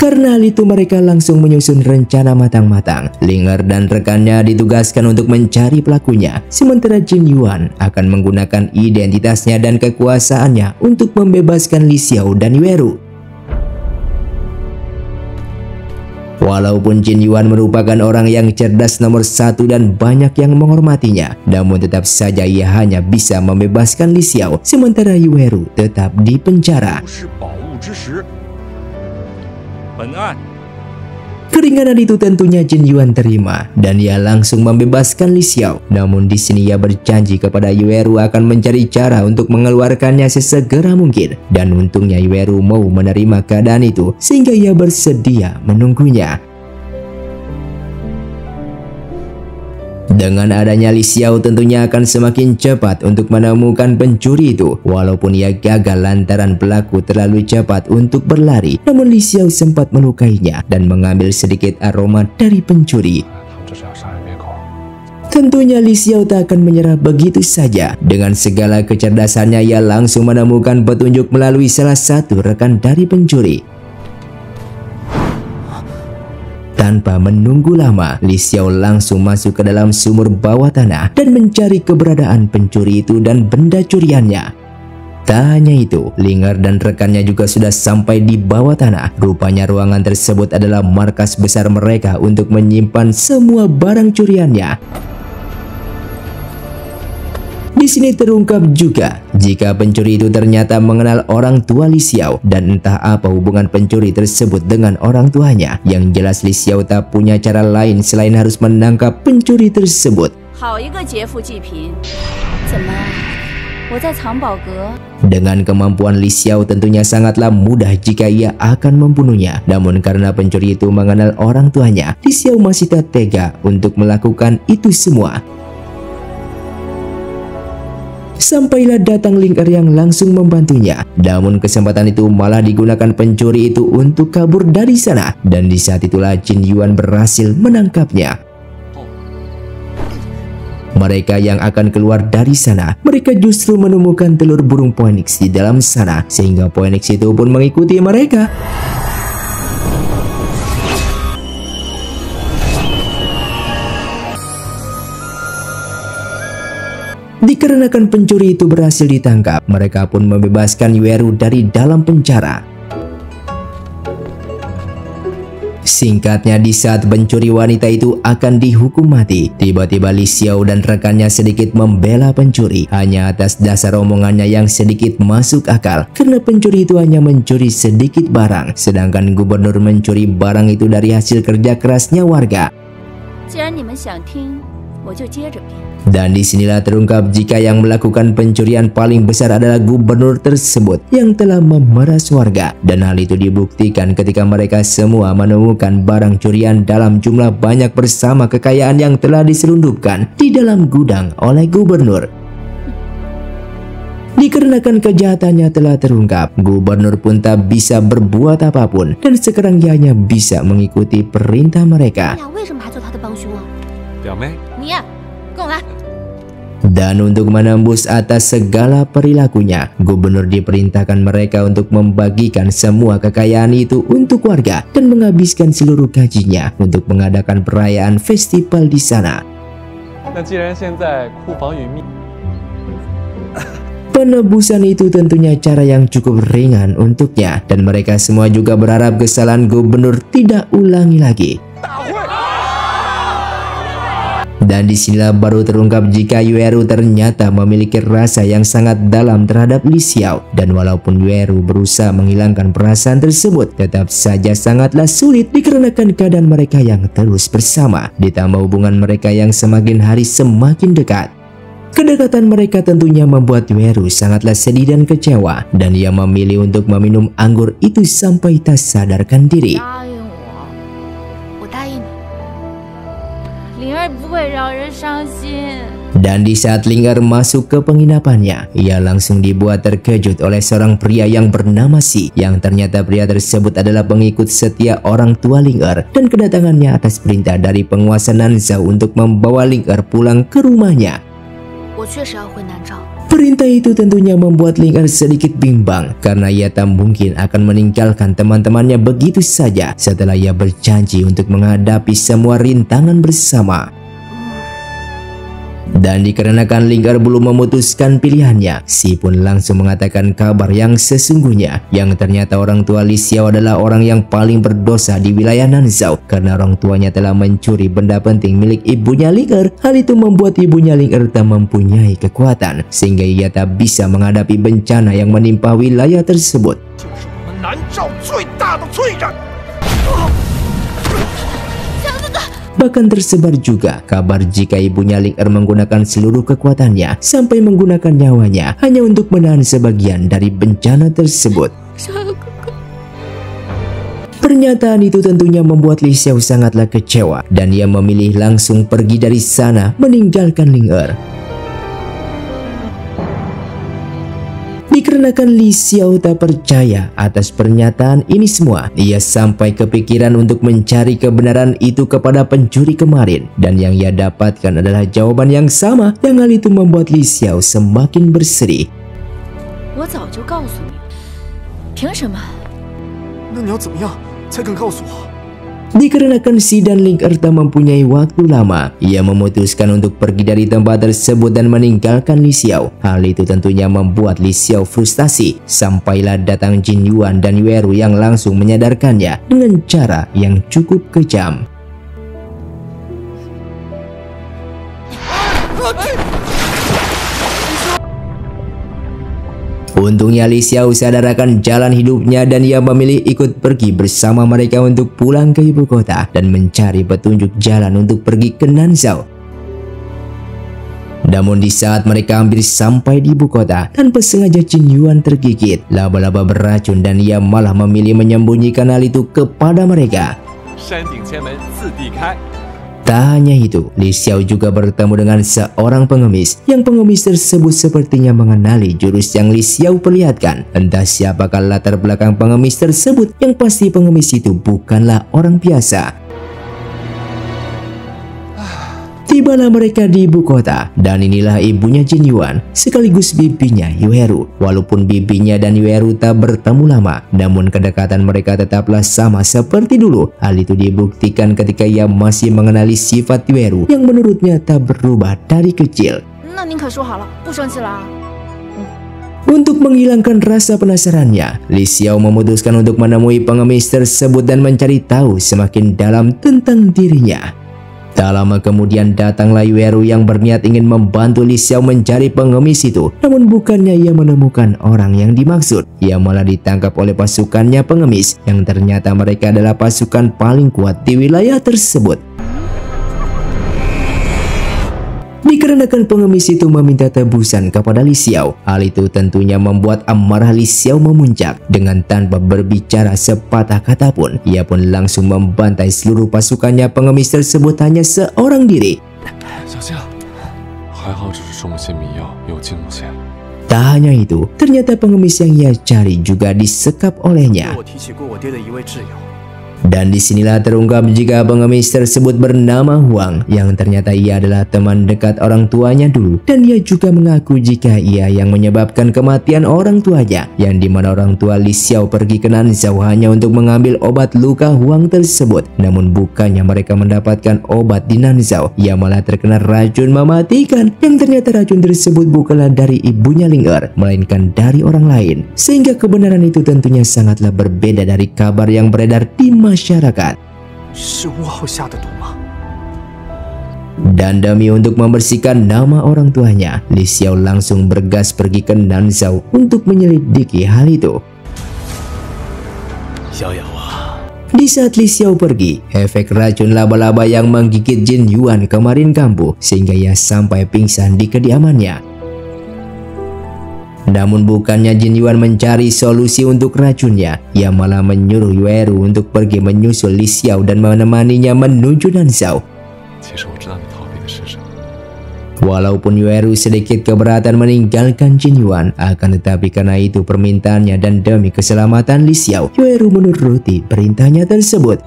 Karena hal itu mereka langsung menyusun rencana matang-matang. Ling Er dan rekannya ditugaskan untuk mencari pelakunya, sementara Jin Yuan akan menggunakan identitasnya dan kekuasaannya untuk membebaskan Li Xiao dan Yueru. Walaupun Jin Yuan merupakan orang yang cerdas nomor satu dan banyak yang menghormatinya, namun tetap saja ia hanya bisa membebaskan Li Xiao, sementara Yueru tetap di penjara. Keringanan itu tentunya Jin Yuan terima, dan ia langsung membebaskan Li Xiao. Namun di sini ia berjanji kepada Yueru akan mencari cara untuk mengeluarkannya sesegera mungkin. Dan untungnya Yueru mau menerima keadaan itu, sehingga ia bersedia menunggunya. Dengan adanya Li Xiao tentunya akan semakin cepat untuk menemukan pencuri itu. Walaupun ia gagal lantaran pelaku terlalu cepat untuk berlari, namun Li Xiao sempat melukainya dan mengambil sedikit aroma dari pencuri. Tentunya Li Xiao tak akan menyerah begitu saja. Dengan segala kecerdasannya, ia langsung menemukan petunjuk melalui salah satu rekan dari pencuri. Tanpa menunggu lama, Li Xiao langsung masuk ke dalam sumur bawah tanah dan mencari keberadaan pencuri itu dan benda curiannya. Tak hanya itu, Ling Er dan rekannya juga sudah sampai di bawah tanah. Rupanya ruangan tersebut adalah markas besar mereka untuk menyimpan semua barang curiannya. Di sini terungkap juga jika pencuri itu ternyata mengenal orang tua Li Xiao, dan entah apa hubungan pencuri tersebut dengan orang tuanya. Yang jelas Li Xiao tak punya cara lain selain harus menangkap pencuri tersebut. Dengan kemampuan Li Xiao tentunya sangatlah mudah jika ia akan membunuhnya. Namun karena pencuri itu mengenal orang tuanya, Li Xiao masih tak tega untuk melakukan itu semua. Sampailah datang Ling Er yang langsung membantunya. Namun kesempatan itu malah digunakan pencuri itu untuk kabur dari sana. Dan di saat itulah Jin Yuan berhasil menangkapnya. Mereka yang akan keluar dari sana, mereka justru menemukan telur burung phoenix di dalam sana, sehingga phoenix itu pun mengikuti mereka. Dikarenakan pencuri itu berhasil ditangkap, mereka pun membebaskan Yueru dari dalam penjara. Singkatnya, di saat pencuri wanita itu akan dihukum mati, tiba-tiba Li Xiao dan rekannya sedikit membela pencuri hanya atas dasar omongannya yang sedikit masuk akal, karena pencuri itu hanya mencuri sedikit barang, sedangkan gubernur mencuri barang itu dari hasil kerja kerasnya warga. Dan disinilah terungkap jika yang melakukan pencurian paling besar adalah gubernur tersebut yang telah memeras warga. Dan hal itu dibuktikan ketika mereka semua menemukan barang curian dalam jumlah banyak bersama kekayaan yang telah diselundupkan di dalam gudang oleh gubernur. Dikarenakan kejahatannya telah terungkap, gubernur pun tak bisa berbuat apapun dan sekarang ia hanya bisa mengikuti perintah mereka. Dan untuk menembus atas segala perilakunya, gubernur diperintahkan mereka untuk membagikan semua kekayaan itu untuk warga dan menghabiskan seluruh gajinya untuk mengadakan perayaan festival di sana. Penebusan itu tentunya cara yang cukup ringan untuknya, dan mereka semua juga berharap kesalahan gubernur tidak ulangi lagi. Dan disinilah baru terungkap jika Yueru ternyata memiliki rasa yang sangat dalam terhadap Li Xiao. Dan walaupun Yueru berusaha menghilangkan perasaan tersebut, tetap saja sangatlah sulit dikarenakan keadaan mereka yang terus bersama, ditambah hubungan mereka yang semakin hari semakin dekat. Kedekatan mereka tentunya membuat Yueru sangatlah sedih dan kecewa, dan ia memilih untuk meminum anggur itu sampai tak sadarkan diri. Dan di saat Ling Er masuk ke penginapannya, ia langsung dibuat terkejut oleh seorang pria yang bernama Si, yang ternyata pria tersebut adalah pengikut setia orang tua Ling Er, dan kedatangannya atas perintah dari penguasa Nanzhao untuk membawa Ling Er pulang ke rumahnya. Perintah itu tentunya membuat Ling Er sedikit bimbang, karena ia tak mungkin akan meninggalkan teman-temannya begitu saja setelah ia berjanji untuk menghadapi semua rintangan bersama. Dan dikarenakan Ling Er belum memutuskan pilihannya, Si pun langsung mengatakan kabar yang sesungguhnya, yang ternyata orang tua Li Xiao adalah orang yang paling berdosa di wilayah Nanzhao, karena orang tuanya telah mencuri benda penting milik ibunya Ling Er. Hal itu membuat ibunya Ling Er tak mempunyai kekuatan, sehingga ia tak bisa menghadapi bencana yang menimpa wilayah tersebut. Bahkan tersebar juga kabar jika ibunya Ling Er menggunakan seluruh kekuatannya sampai menggunakan nyawanya hanya untuk menahan sebagian dari bencana tersebut. Pernyataan itu tentunya membuat Li Xiao sangatlah kecewa, dan ia memilih langsung pergi dari sana meninggalkan Ling Er. Dikarenakan Li Xiao tak percaya atas pernyataan ini semua, ia sampai kepikiran untuk mencari kebenaran itu kepada pencuri kemarin, dan yang ia dapatkan adalah jawaban yang sama, yang hal itu membuat Li Xiao semakin bersedih. Dikarenakan Si dan Ling Er tak mempunyai waktu lama, ia memutuskan untuk pergi dari tempat tersebut dan meninggalkan Li Xiao. Hal itu tentunya membuat Li Xiao frustasi, sampailah datang Jin Yuan dan Yueru yang langsung menyadarkannya dengan cara yang cukup kejam. Untungnya Li Xiao sadar akan jalan hidupnya, dan ia memilih ikut pergi bersama mereka untuk pulang ke ibu kota dan mencari petunjuk jalan untuk pergi ke Nanzhao. Namun di saat mereka hampir sampai di ibu kota, tanpa sengaja Jin Yuan tergigit laba-laba beracun, dan ia malah memilih menyembunyikan hal itu kepada mereka. Tak hanya itu, Li Xiao juga bertemu dengan seorang pengemis, yang pengemis tersebut sepertinya mengenali jurus yang Li Xiao perlihatkan. Entah siapakah latar belakang pengemis tersebut, yang pasti pengemis itu bukanlah orang biasa. Tibalah mereka di ibu kota, dan inilah ibunya Jin Yuan sekaligus bibinya Yueru. Walaupun bibinya dan Yueru tak bertemu lama, namun kedekatan mereka tetaplah sama seperti dulu. Hal itu dibuktikan ketika ia masih mengenali sifat Yueru yang menurutnya tak berubah dari kecil. 那您可说好了，不生气了啊？ Untuk menghilangkan rasa penasarannya, Li Xiao memutuskan untuk menemui pengemis tersebut dan mencari tahu semakin dalam tentang dirinya. Tak lama kemudian datanglah Yueru yang berniat ingin membantu Li Xiao mencari pengemis itu. Namun bukannya ia menemukan orang yang dimaksud, ia malah ditangkap oleh pasukannya pengemis yang ternyata mereka adalah pasukan paling kuat di wilayah tersebut. Dikarenakan pengemis itu meminta tebusan kepada Li Xiao, hal itu tentunya membuat amarah Li Xiao memuncak. Dengan tanpa berbicara sepatah kata pun, ia pun langsung membantai seluruh pasukannya pengemis tersebut hanya seorang diri. Tak hanya itu, ternyata pengemis yang ia cari juga disekap olehnya. Dan disinilah terungkap jika pengemis tersebut bernama Huang, yang ternyata ia adalah teman dekat orang tuanya dulu. Dan ia juga mengaku jika ia yang menyebabkan kematian orang tuanya, yang dimana orang tua Li Xiao pergi ke Nanzhao hanya untuk mengambil obat luka Huang tersebut. Namun bukannya mereka mendapatkan obat di Nanzhao, ia malah terkena racun mematikan, yang ternyata racun tersebut bukanlah dari ibunya Ling Er, melainkan dari orang lain. Sehingga kebenaran itu tentunya sangatlah berbeda dari kabar yang beredar di masyarakat. Dan demi untuk membersihkan nama orang tuanya, Li Xiao langsung bergas pergi ke Nanzhao untuk menyelidiki hal itu. Di saat Li Xiao pergi, efek racun laba-laba yang menggigit Jin Yuan kemarin kambuh sehingga ia sampai pingsan di kediamannya. Namun bukannya Jin Yuan mencari solusi untuk racunnya, ia malah menyuruh Yueru untuk pergi menyusul Li Xiao dan menemaninya menuju Nanzhao. Walaupun Yueru sedikit keberatan meninggalkan Jin Yuan, akan tetapi karena itu permintaannya dan demi keselamatan Li Xiao, Yueru menuruti perintahnya tersebut.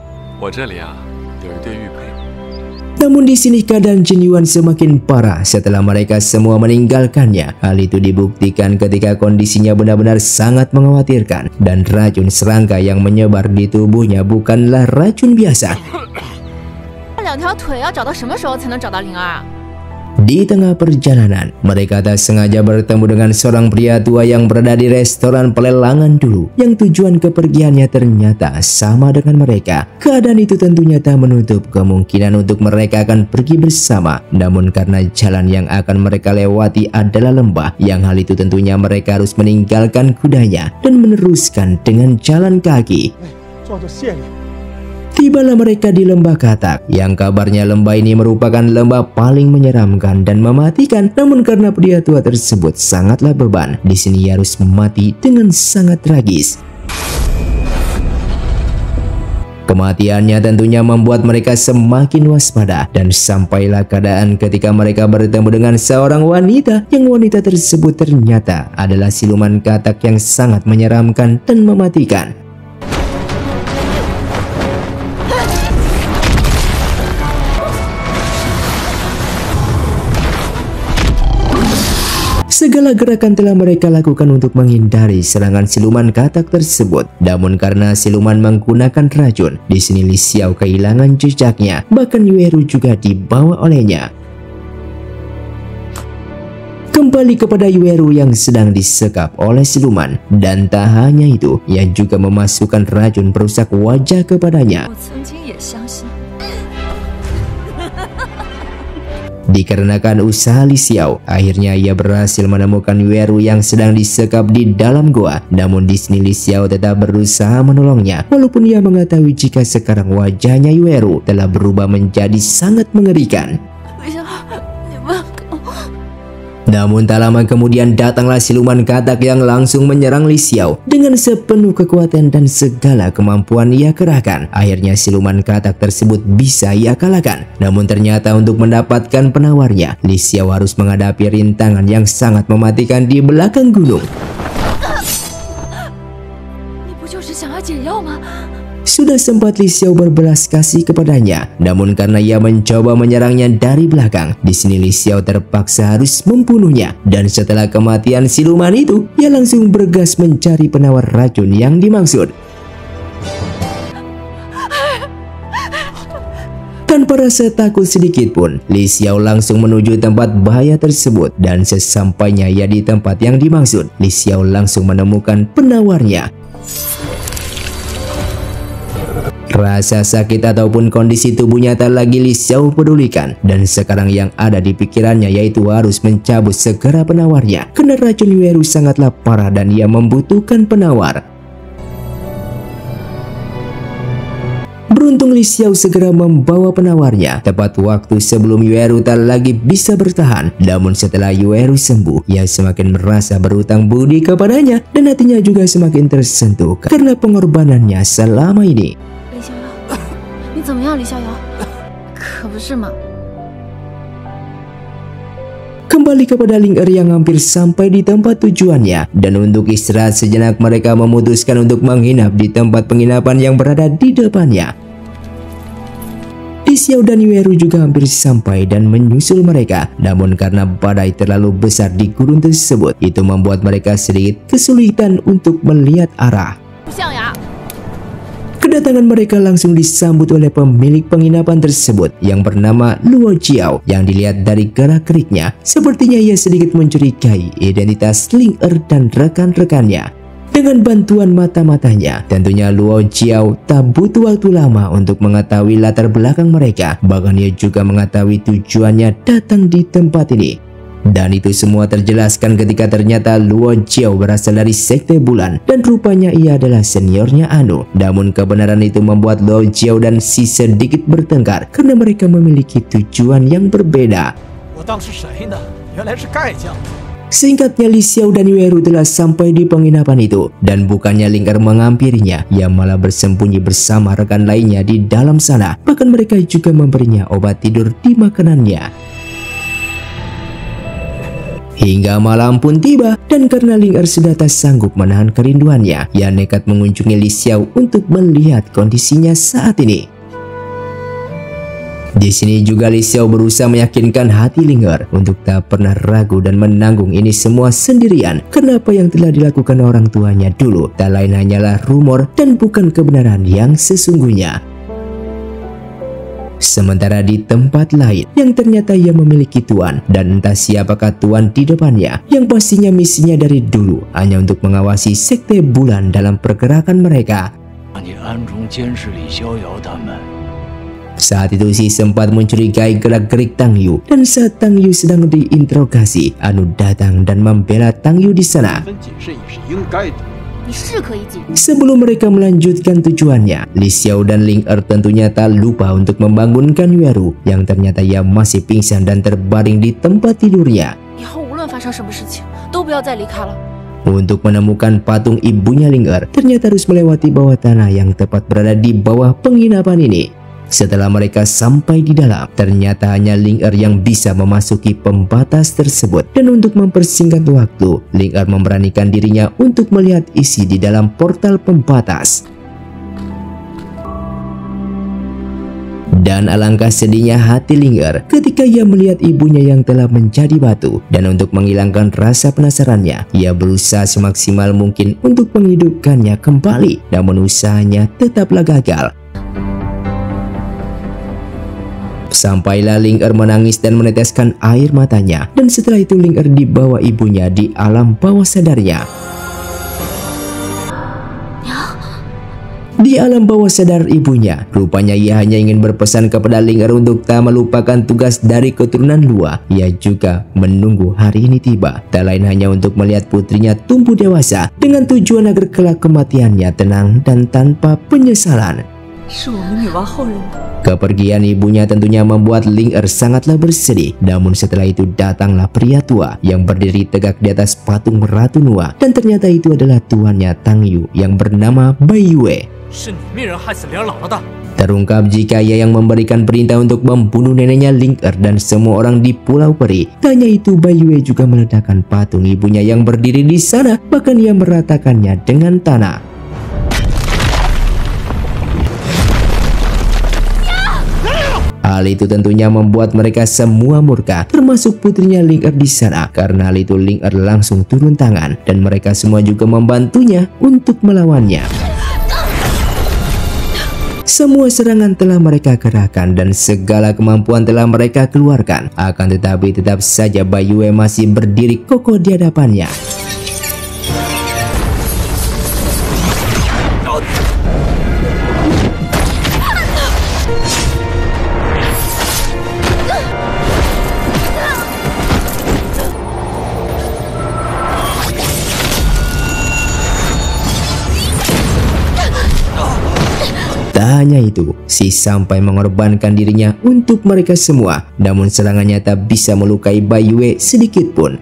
Namun di sini keadaan Jin Yuan semakin parah setelah mereka semua meninggalkannya. Hal itu dibuktikan ketika kondisinya benar-benar sangat mengkhawatirkan dan racun serangga yang menyebar di tubuhnya bukanlah racun biasa. Di tengah perjalanan, mereka tak sengaja bertemu dengan seorang pria tua yang berada di restoran pelelangan dulu, yang tujuan kepergiannya ternyata sama dengan mereka. Keadaan itu tentunya tak menutup kemungkinan untuk mereka akan pergi bersama. Namun karena jalan yang akan mereka lewati adalah lembah, yang hal itu tentunya mereka harus meninggalkan kudanya dan meneruskan dengan jalan kaki. Tibalah mereka di lembah katak, yang kabarnya lembah ini merupakan lembah paling menyeramkan dan mematikan. Namun karena pria tua tersebut sangatlah beban, di sini ia harus mati dengan sangat tragis. Kematiannya tentunya membuat mereka semakin waspada, dan sampailah keadaan ketika mereka bertemu dengan seorang wanita, yang wanita tersebut ternyata adalah siluman katak yang sangat menyeramkan dan mematikan. Segala gerakan telah mereka lakukan untuk menghindari serangan siluman katak tersebut. Namun karena siluman menggunakan racun, di sini Li Xiao kehilangan jejaknya. Bahkan Yueru juga dibawa olehnya. Kembali kepada Yueru yang sedang disekap oleh siluman. Dan tak hanya itu, ia juga memasukkan racun perusak wajah kepadanya. Dikarenakan usaha Li Xiao, akhirnya ia berhasil menemukan Yueru yang sedang disekap di dalam goa. Namun di sini Li Xiao tetap berusaha menolongnya, walaupun ia mengetahui jika sekarang wajahnya Yueru telah berubah menjadi sangat mengerikan. Namun tak lama kemudian datanglah siluman katak yang langsung menyerang Li Xiao dengan sepenuh kekuatan dan segala kemampuan ia kerahkan. Akhirnya siluman katak tersebut bisa ia kalahkan. Namun ternyata untuk mendapatkan penawarnya, Li Xiao harus menghadapi rintangan yang sangat mematikan di belakang gunung. Sudah sempat Li Xiao berbelas kasih kepadanya, namun karena ia mencoba menyerangnya dari belakang, di sini Li Xiao terpaksa harus membunuhnya. Dan setelah kematian siluman itu, ia langsung bergas mencari penawar racun yang dimaksud. Tanpa rasa takut sedikit pun, Li Xiao langsung menuju tempat bahaya tersebut dan sesampainya ia di tempat yang dimaksud, Li Xiao langsung menemukan penawarnya. Rasa sakit ataupun kondisi tubuhnya tak lagi Li Xiao pedulikan, dan sekarang yang ada di pikirannya yaitu harus mencabut segera penawarnya karena racun Yueru sangatlah parah dan ia membutuhkan penawar. Beruntung Li Xiao segera membawa penawarnya tepat waktu sebelum Yueru tak lagi bisa bertahan. Namun setelah Yueru sembuh, ia semakin merasa berutang budi kepadanya dan hatinya juga semakin tersentuh karena pengorbanannya selama ini. 怎么样，李逍遥？可不是嘛。 Kembali kepada Ling Er yang hampir sampai di tempat tujuannya, dan untuk istirahat sejenak mereka memutuskan untuk menginap di tempat penginapan yang berada di depannya. Li Xiao dan Yueru juga hampir sampai dan menyusul mereka, namun karena badai terlalu besar di gurun tersebut, itu membuat mereka sedikit kesulitan untuk melihat arah. Kedatangan mereka langsung disambut oleh pemilik penginapan tersebut yang bernama Luo Jiao. Yang dilihat dari gerak-geriknya, sepertinya ia sedikit mencurigai identitas Ling Er dan rekan-rekannya. Dengan bantuan mata-matanya, tentunya Luo Jiao tak butuh waktu lama untuk mengetahui latar belakang mereka. Bahkan ia juga mengetahui tujuannya datang di tempat ini. Dan itu semua terjelaskan ketika ternyata Luo Jiao berasal dari Sekte Bulan dan rupanya ia adalah seniornya Anu. Namun kebenaran itu membuat Luo Jiao dan Si sedikit bertengkar karena mereka memiliki tujuan yang berbeda. Singkatnya, Li Xiao dan Yueru telah sampai di penginapan itu, dan bukannya Ling Er menghampirinya, ia malah bersembunyi bersama rekan lainnya di dalam sana. Bahkan mereka juga memberinya obat tidur di makanannya. Hingga malam pun tiba, dan karena Ling Er sudah tak sanggup menahan kerinduannya, ia nekat mengunjungi Li Xiao untuk melihat kondisinya saat ini. Di sini juga Li Xiao berusaha meyakinkan hati Ling Er untuk tak pernah ragu dan menanggung ini semua sendirian, karena apa yang telah dilakukan orang tuanya dulu tak lain hanyalah rumor dan bukan kebenaran yang sesungguhnya. Sementara di tempat lain, yang ternyata ia memiliki tuan, dan entah siapakah tuan di depannya, yang pastinya misinya dari dulu hanya untuk mengawasi Sekte Bulan dalam pergerakan mereka. Saat itu Si sempat mencurigai gerak-gerik Tang Yu, dan saat Tang Yu sedang diinterogasi, Anu datang dan membela Tang Yu di sana. Sebelum mereka melanjutkan tujuannya, Li Xiao dan Ling Er tentunya tak lupa untuk membangunkan Yueru yang ternyata ia masih pingsan dan terbaring di tempat tidurnya. Untuk menemukan patung ibunya Ling Er, ternyata harus melewati bawah tanah yang tepat berada di bawah penginapan ini. Setelah mereka sampai di dalam, ternyata hanya Ling Er yang bisa memasuki pembatas tersebut. Dan untuk mempersingkat waktu, Ling Er memberanikan dirinya untuk melihat isi di dalam portal pembatas. Dan alangkah sedihnya hati Ling Er ketika ia melihat ibunya yang telah menjadi batu. Dan untuk menghilangkan rasa penasarannya, ia berusaha semaksimal mungkin untuk menghidupkannya kembali. Namun usahanya tetaplah gagal. Sampailah Ling Er menangis dan meneteskan air matanya, dan setelah itu Ling Er dibawa ibunya di alam bawah sadarnya. Di alam bawah sadar ibunya, rupanya ia hanya ingin berpesan kepada Ling Er untuk tak melupakan tugas dari keturunan Luo. Ia juga menunggu hari ini tiba, tak lain hanya untuk melihat putrinya tumbuh dewasa dengan tujuan agar kelak kematiannya tenang dan tanpa penyesalan. Kepergian ibunya tentunya membuat Ling Er sangatlah bersedih. Namun setelah itu datanglah pria tua yang berdiri tegak di atas patung Ratu Nuwa, dan ternyata itu adalah tuannya Tang Yu yang bernama Bai Yue. Terungkap jika ia yang memberikan perintah untuk membunuh neneknya Ling Er dan semua orang di Pulau Peri. Tak hanya itu, Bai Yue juga meledakkan patung ibunya yang berdiri di sana, bahkan ia meratakannya dengan tanah. Hal itu tentunya membuat mereka semua murka, termasuk putrinya Ling Er di sana. Karena hal itu Ling Er langsung turun tangan, dan mereka semua juga membantunya untuk melawannya. Semua serangan telah mereka kerahkan dan segala kemampuan telah mereka keluarkan. Akan tetapi tetap saja Bai Yue masih berdiri kokoh di hadapannya. Tak hanya itu, Si sampai mengorbankan dirinya untuk mereka semua. Namun serangannya tak bisa melukai Bai Yue sedikit pun.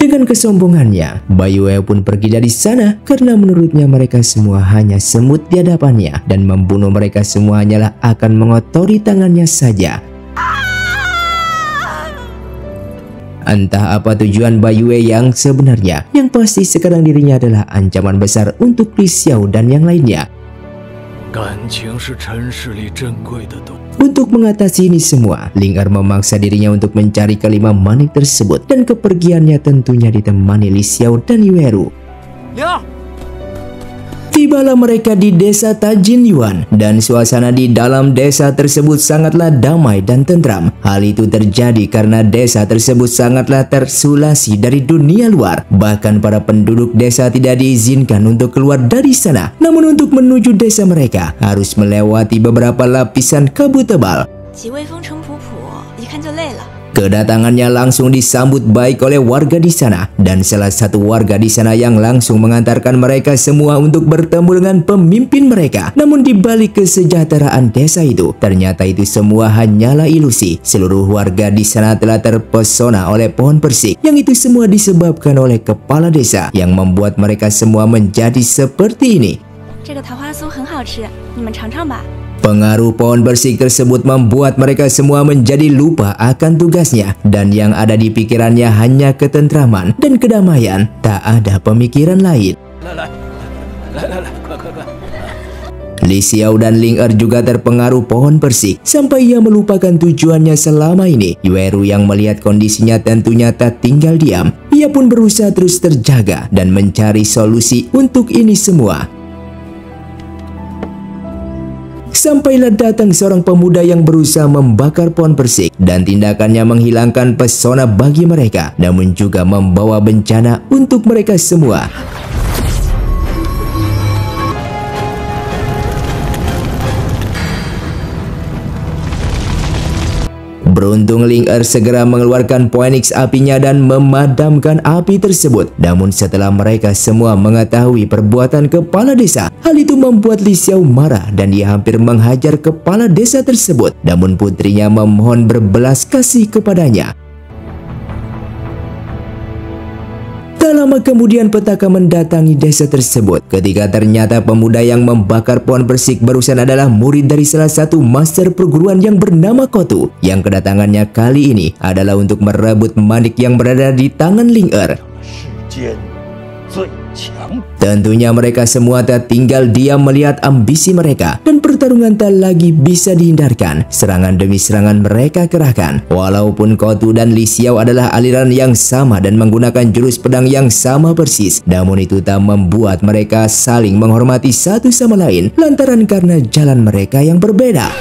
Dengan kesombongannya, Bai Yue pun pergi dari sana karena menurutnya mereka semua hanya semut di hadapannya dan membunuh mereka semua hanyalah akan mengotori tangannya saja. Entah apa tujuan Bai Yue yang sebenarnya, yang pasti sekarang dirinya adalah ancaman besar untuk Li Xiao dan yang lainnya. Untuk mengatasi ini semua, Ling Er memaksa dirinya untuk mencari kelima manik tersebut dan kepergiannya tentunya ditemani Li Xiao dan Yueru. Tibalah mereka di desa Tajin Yuan dan suasana di dalam desa tersebut sangatlah damai dan tentram. Hal itu terjadi karena desa tersebut sangatlah terisolasi dari dunia luar. Bahkan para penduduk desa tidak diizinkan untuk keluar dari sana. Namun untuk menuju desa mereka harus melewati beberapa lapisan kabut tebal. Kedatangannya langsung disambut baik oleh warga di sana dan salah satu warga di sana yang langsung mengantarkan mereka semua untuk bertemu dengan pemimpin mereka. Namun di balik kesejahteraan desa itu, ternyata itu semua hanyalah ilusi. Seluruh warga di sana telah terpesona oleh pohon persik, yang itu semua disebabkan oleh kepala desa yang membuat mereka semua menjadi seperti ini. Pengaruh pohon bersih tersebut membuat mereka semua menjadi lupa akan tugasnya dan yang ada di pikirannya hanya ketentraman dan kedamaian, tak ada pemikiran lain. Li Xiao dan Ling Er juga terpengaruh pohon persik sampai ia melupakan tujuannya selama ini. Yueru yang melihat kondisinya tentunya tak tinggal diam. Ia pun berusaha terus terjaga dan mencari solusi untuk ini semua. Sampailah datang seorang pemuda yang berusaha membakar pohon persik dan tindakannya menghilangkan pesona bagi mereka, namun juga membawa bencana untuk mereka semua. Beruntung Ling Er segera mengeluarkan Phoenix apinya dan memadamkan api tersebut. Namun setelah mereka semua mengetahui perbuatan kepala desa, hal itu membuat Li Xiao marah dan dia hampir menghajar kepala desa tersebut. Namun putrinya memohon berbelas kasih kepadanya. Tak lama kemudian petaka mendatangi desa tersebut ketika ternyata pemuda yang membakar pohon persik barusan adalah murid dari salah satu master perguruan yang bernama Kotu, yang kedatangannya kali ini adalah untuk merebut manik yang berada di tangan Ling Er. Tentunya mereka semua tak tinggal diam melihat ambisi mereka dan pertarungan tak lagi bisa dihindarkan. Serangan demi serangan mereka kerahkan. Walaupun Kotu dan Li Xiao adalah aliran yang sama dan menggunakan jurus pedang yang sama persis, namun itu tak membuat mereka saling menghormati satu sama lain lantaran karena jalan mereka yang berbeda.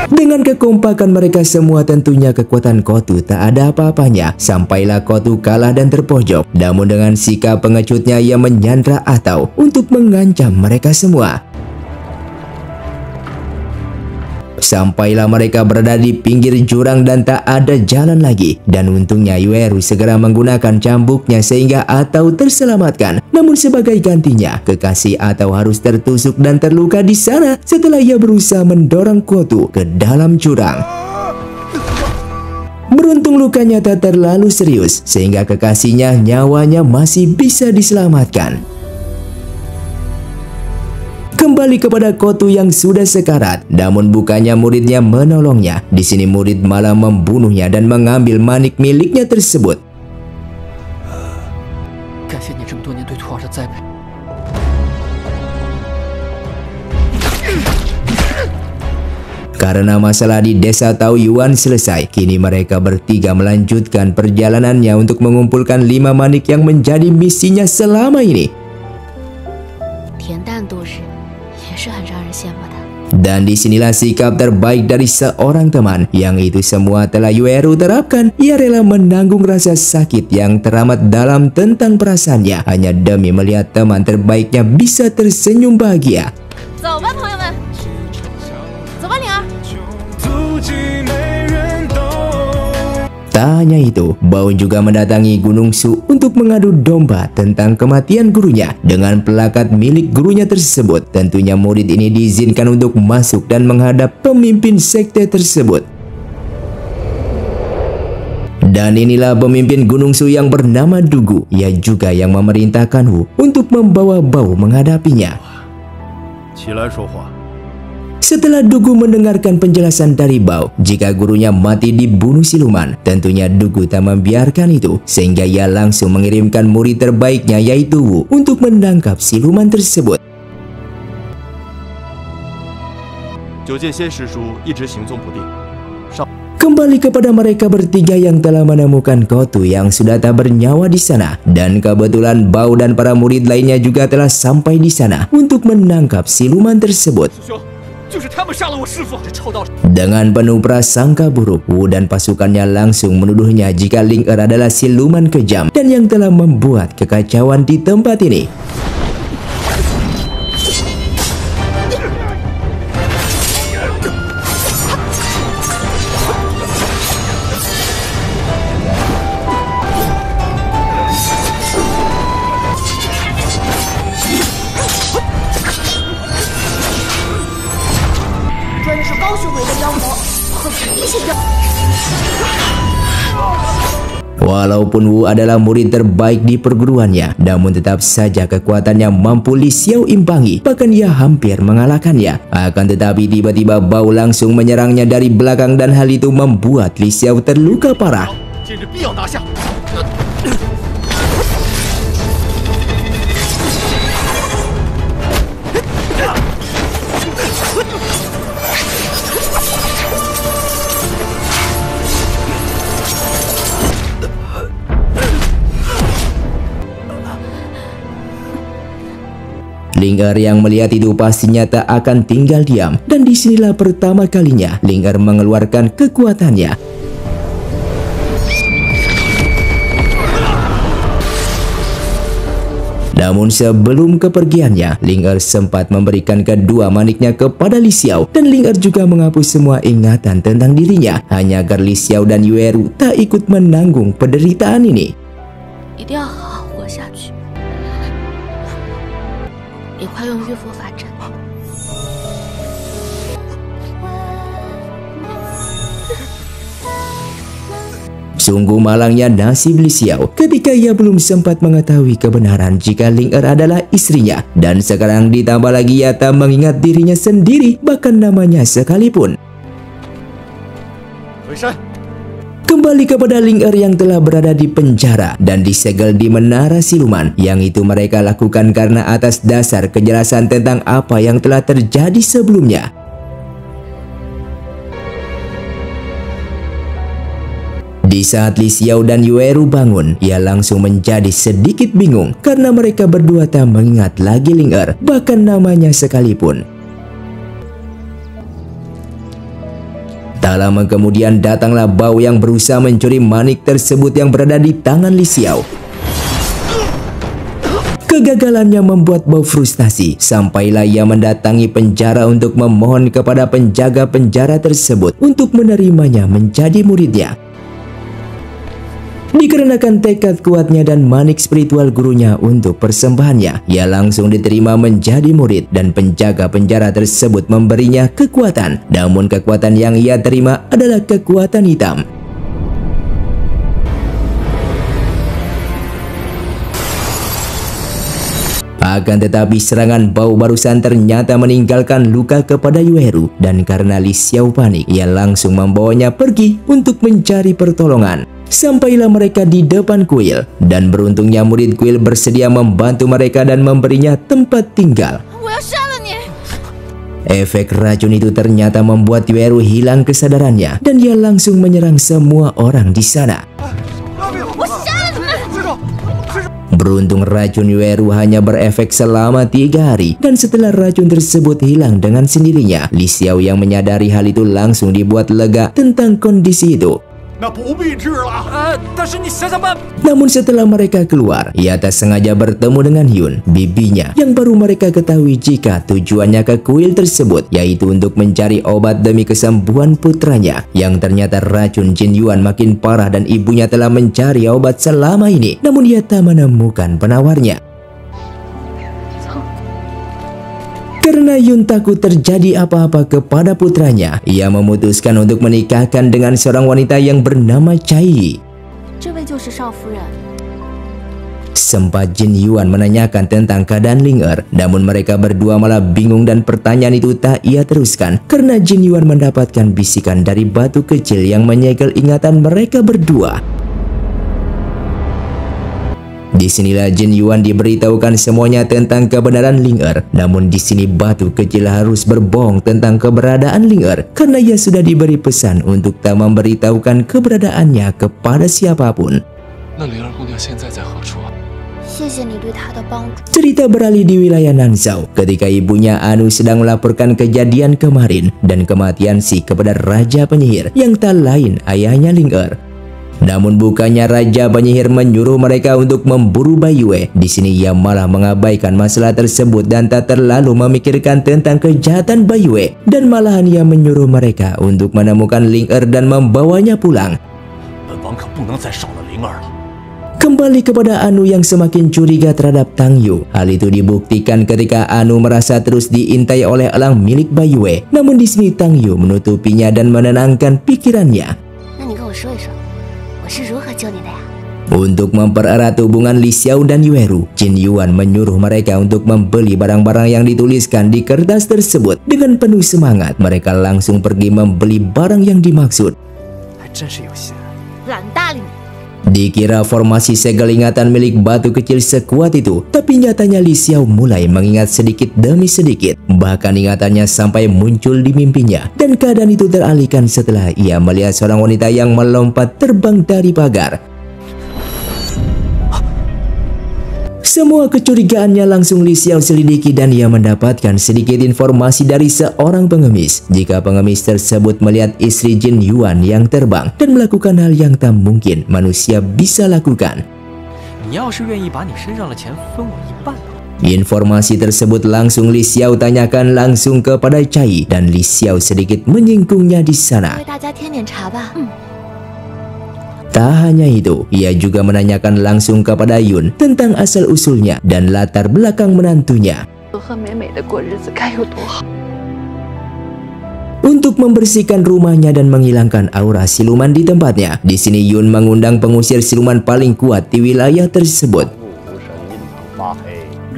Dengan kekompakan mereka semua tentunya kekuatan Kotu tak ada apa-apanya. Sampailah Kotu kalah dan terpojok. Namun dengan sikap pengecutnya ia menyandra atau untuk mengancam mereka semua. Sampailah mereka berada di pinggir jurang dan tak ada jalan lagi. Dan untungnya Yoeru segera menggunakan cambuknya sehingga Atau terselamatkan. Namun sebagai gantinya, kekasih Atau harus tertusuk dan terluka di sana setelah ia berusaha mendorong Kotu ke dalam jurang. Beruntung lukanya tak terlalu serius sehingga kekasihnya nyawanya masih bisa diselamatkan. Kembali kepada Kotu yang sudah sekarat, namun bukannya muridnya menolongnya. Di sini murid malah membunuhnya dan mengambil manik miliknya tersebut. Karena masalah di desa Taoyuan selesai, kini mereka bertiga melanjutkan perjalanannya untuk mengumpulkan 5 manik yang menjadi misinya selama ini. Dan disinilah sikap terbaik dari seorang teman, yang itu semua telah Yoeru terapkan. Ia rela menanggung rasa sakit yang teramat dalam tentang perasaannya hanya demi melihat teman terbaiknya bisa tersenyum bahagia. Tak hanya itu, Bao juga mendatangi Gunung Su untuk mengadu domba tentang kematian gurunya. Dengan pelakat milik gurunya tersebut, tentunya murid ini diizinkan untuk masuk dan menghadap pemimpin sekte tersebut. Dan inilah pemimpin Gunung Su yang bernama Dugu. Ia juga yang memerintahkan Wu untuk membawa Bao menghadapinya. Setelah Dugu mendengarkan penjelasan dari Bao, jika gurunya mati dibunuh siluman, tentunya Dugu tak membiarkan itu, sehingga ia langsung mengirimkan murid terbaiknya yaitu Wu untuk menangkap siluman tersebut. Kembali kepada mereka bertiga yang telah menemukan Kotu yang sudah tak bernyawa di sana, dan kebetulan Bao dan para murid lainnya juga telah sampai di sana untuk menangkap siluman tersebut. Dengan penuh prasangka buruk, Wu dan pasukannya langsung menuduhnya jika Ling Er adalah siluman kejam dan yang telah membuat kekacauan di tempat ini. Walaupun Wu adalah murid terbaik di perguruannya, namun tetap saja kekuatannya mampu Li Xiao imbangi, bahkan ia hampir mengalahkannya. Akan tetapi tiba-tiba Bao langsung menyerangnya dari belakang dan hal itu membuat Li Xiao terluka parah. Ling Er yang melihat itu pastinya tak akan tinggal diam, dan disinilah pertama kalinya Ling Er mengeluarkan kekuatannya. Namun sebelum kepergiannya, Ling Er sempat memberikan kedua maniknya kepada Li Xiao, dan Ling Er juga menghapus semua ingatan tentang dirinya, hanya agar Li Xiao dan Yoeru tak ikut menanggung penderitaan ini. Sungguh malangnya nasib Li Xiao ketika ia belum sempat mengetahui kebenaran jika Ling Er adalah istrinya, dan sekarang ditambah lagi ia tak mengingat dirinya sendiri, bahkan namanya sekalipun. Kembali kepada Ling Er yang telah berada di penjara dan disegel di menara siluman, yang itu mereka lakukan karena atas dasar kejelasan tentang apa yang telah terjadi sebelumnya. Di saat Li Xiao dan Yoeru bangun, ia langsung menjadi sedikit bingung karena mereka berdua tak mengingat lagi Ling Er, bahkan namanya sekalipun. Tak lama kemudian datanglah Bao yang berusaha mencuri manik tersebut yang berada di tangan Li Xiao. Kegagalannya membuat Bao frustasi, sampailah ia mendatangi penjara untuk memohon kepada penjaga penjara tersebut untuk menerimanya menjadi muridnya. Dikarenakan tekad kuatnya dan manik spiritual gurunya untuk persembahannya, ia langsung diterima menjadi murid dan penjaga penjara tersebut memberinya kekuatan. Namun kekuatan yang ia terima adalah kekuatan hitam. Akan tetapi serangan Bao barusan ternyata meninggalkan luka kepada Yueru, dan karena Li Xiao panik, ia langsung membawanya pergi untuk mencari pertolongan. Sampailah mereka di depan kuil, dan beruntungnya murid kuil bersedia membantu mereka dan memberinya tempat tinggal. Efek racun itu ternyata membuat Yueru hilang kesadarannya, dan ia langsung menyerang semua orang di sana. Beruntung racun Yueru hanya berefek selama 3 hari, dan setelah racun tersebut hilang dengan sendirinya, Li Xiao yang menyadari hal itu langsung dibuat lega tentang kondisi itu. Namun setelah mereka keluar, ia tak sengaja bertemu dengan Hyun, bibinya, yang baru mereka ketahui jika tujuannya ke kuil tersebut yaitu untuk mencari obat demi kesembuhan putranya, yang ternyata racun Jin Yuan makin parah dan ibunya telah mencari obat selama ini, namun ia tak menemukan penawarnya. Karena Yun takut terjadi apa-apa kepada putranya, ia memutuskan untuk menikahkan dengan seorang wanita yang bernama Chai. Sempat Jin Yuan menanyakan tentang keadaan Ling Er, namun mereka berdua malah bingung dan pertanyaan itu tak ia teruskan karena Jin Yuan mendapatkan bisikan dari batu kecil yang menyegel ingatan mereka berdua. Disinilah Jin Yuan diberitahukan semuanya tentang kebenaran Ling Er. Namun di sini batu kecil harus berbohong tentang keberadaan Ling Er karena ia sudah diberi pesan untuk tak memberitahukan keberadaannya kepada siapapun. Cerita beralih di wilayah Nanzhao ketika ibunya Anu sedang melaporkan kejadian kemarin dan kematian Si kepada Raja Penyihir yang tak lain ayahnya Ling Er. Namun bukannya Raja Penyihir menyuruh mereka untuk memburu Bai Yue. Di sini ia malah mengabaikan masalah tersebut dan tak terlalu memikirkan tentang kejahatan Bai Yue, dan malahan ia menyuruh mereka untuk menemukan Ling Er dan membawanya pulang. Kembali kepada Anu yang semakin curiga terhadap Tang Yu. Hal itu dibuktikan ketika Anu merasa terus diintai oleh elang milik Bai Yue. Namun di sini Tang Yu menutupinya dan menenangkan pikirannya. Untuk mempererat hubungan Li Xiao dan Yueru, Jin Yuan menyuruh mereka untuk membeli barang-barang yang dituliskan di kertas tersebut. Dengan penuh semangat, mereka langsung pergi membeli barang yang dimaksud. Dikira formasi segel ingatan milik batu kecil sekuat itu, tapi nyatanya Li Xiao mulai mengingat sedikit demi sedikit. Bahkan ingatannya sampai muncul di mimpinya, dan keadaan itu teralihkan setelah ia melihat seorang wanita yang melompat terbang dari pagar. Semua kecurigaannya langsung Li Xiao selidiki dan ia mendapatkan sedikit informasi dari seorang pengemis. Jika pengemis tersebut melihat istri Jin Yuan yang terbang dan melakukan hal yang tak mungkin manusia bisa lakukan. Informasi tersebut langsung Li Xiao tanyakan langsung kepada Chai, dan Li Xiao sedikit menyingkungnya di sana. Tak hanya itu, ia juga menanyakan langsung kepada Yun tentang asal-usulnya dan latar belakang menantunya. Untuk membersihkan rumahnya dan menghilangkan aura siluman di tempatnya, di sini Yun mengundang pengusir siluman paling kuat di wilayah tersebut.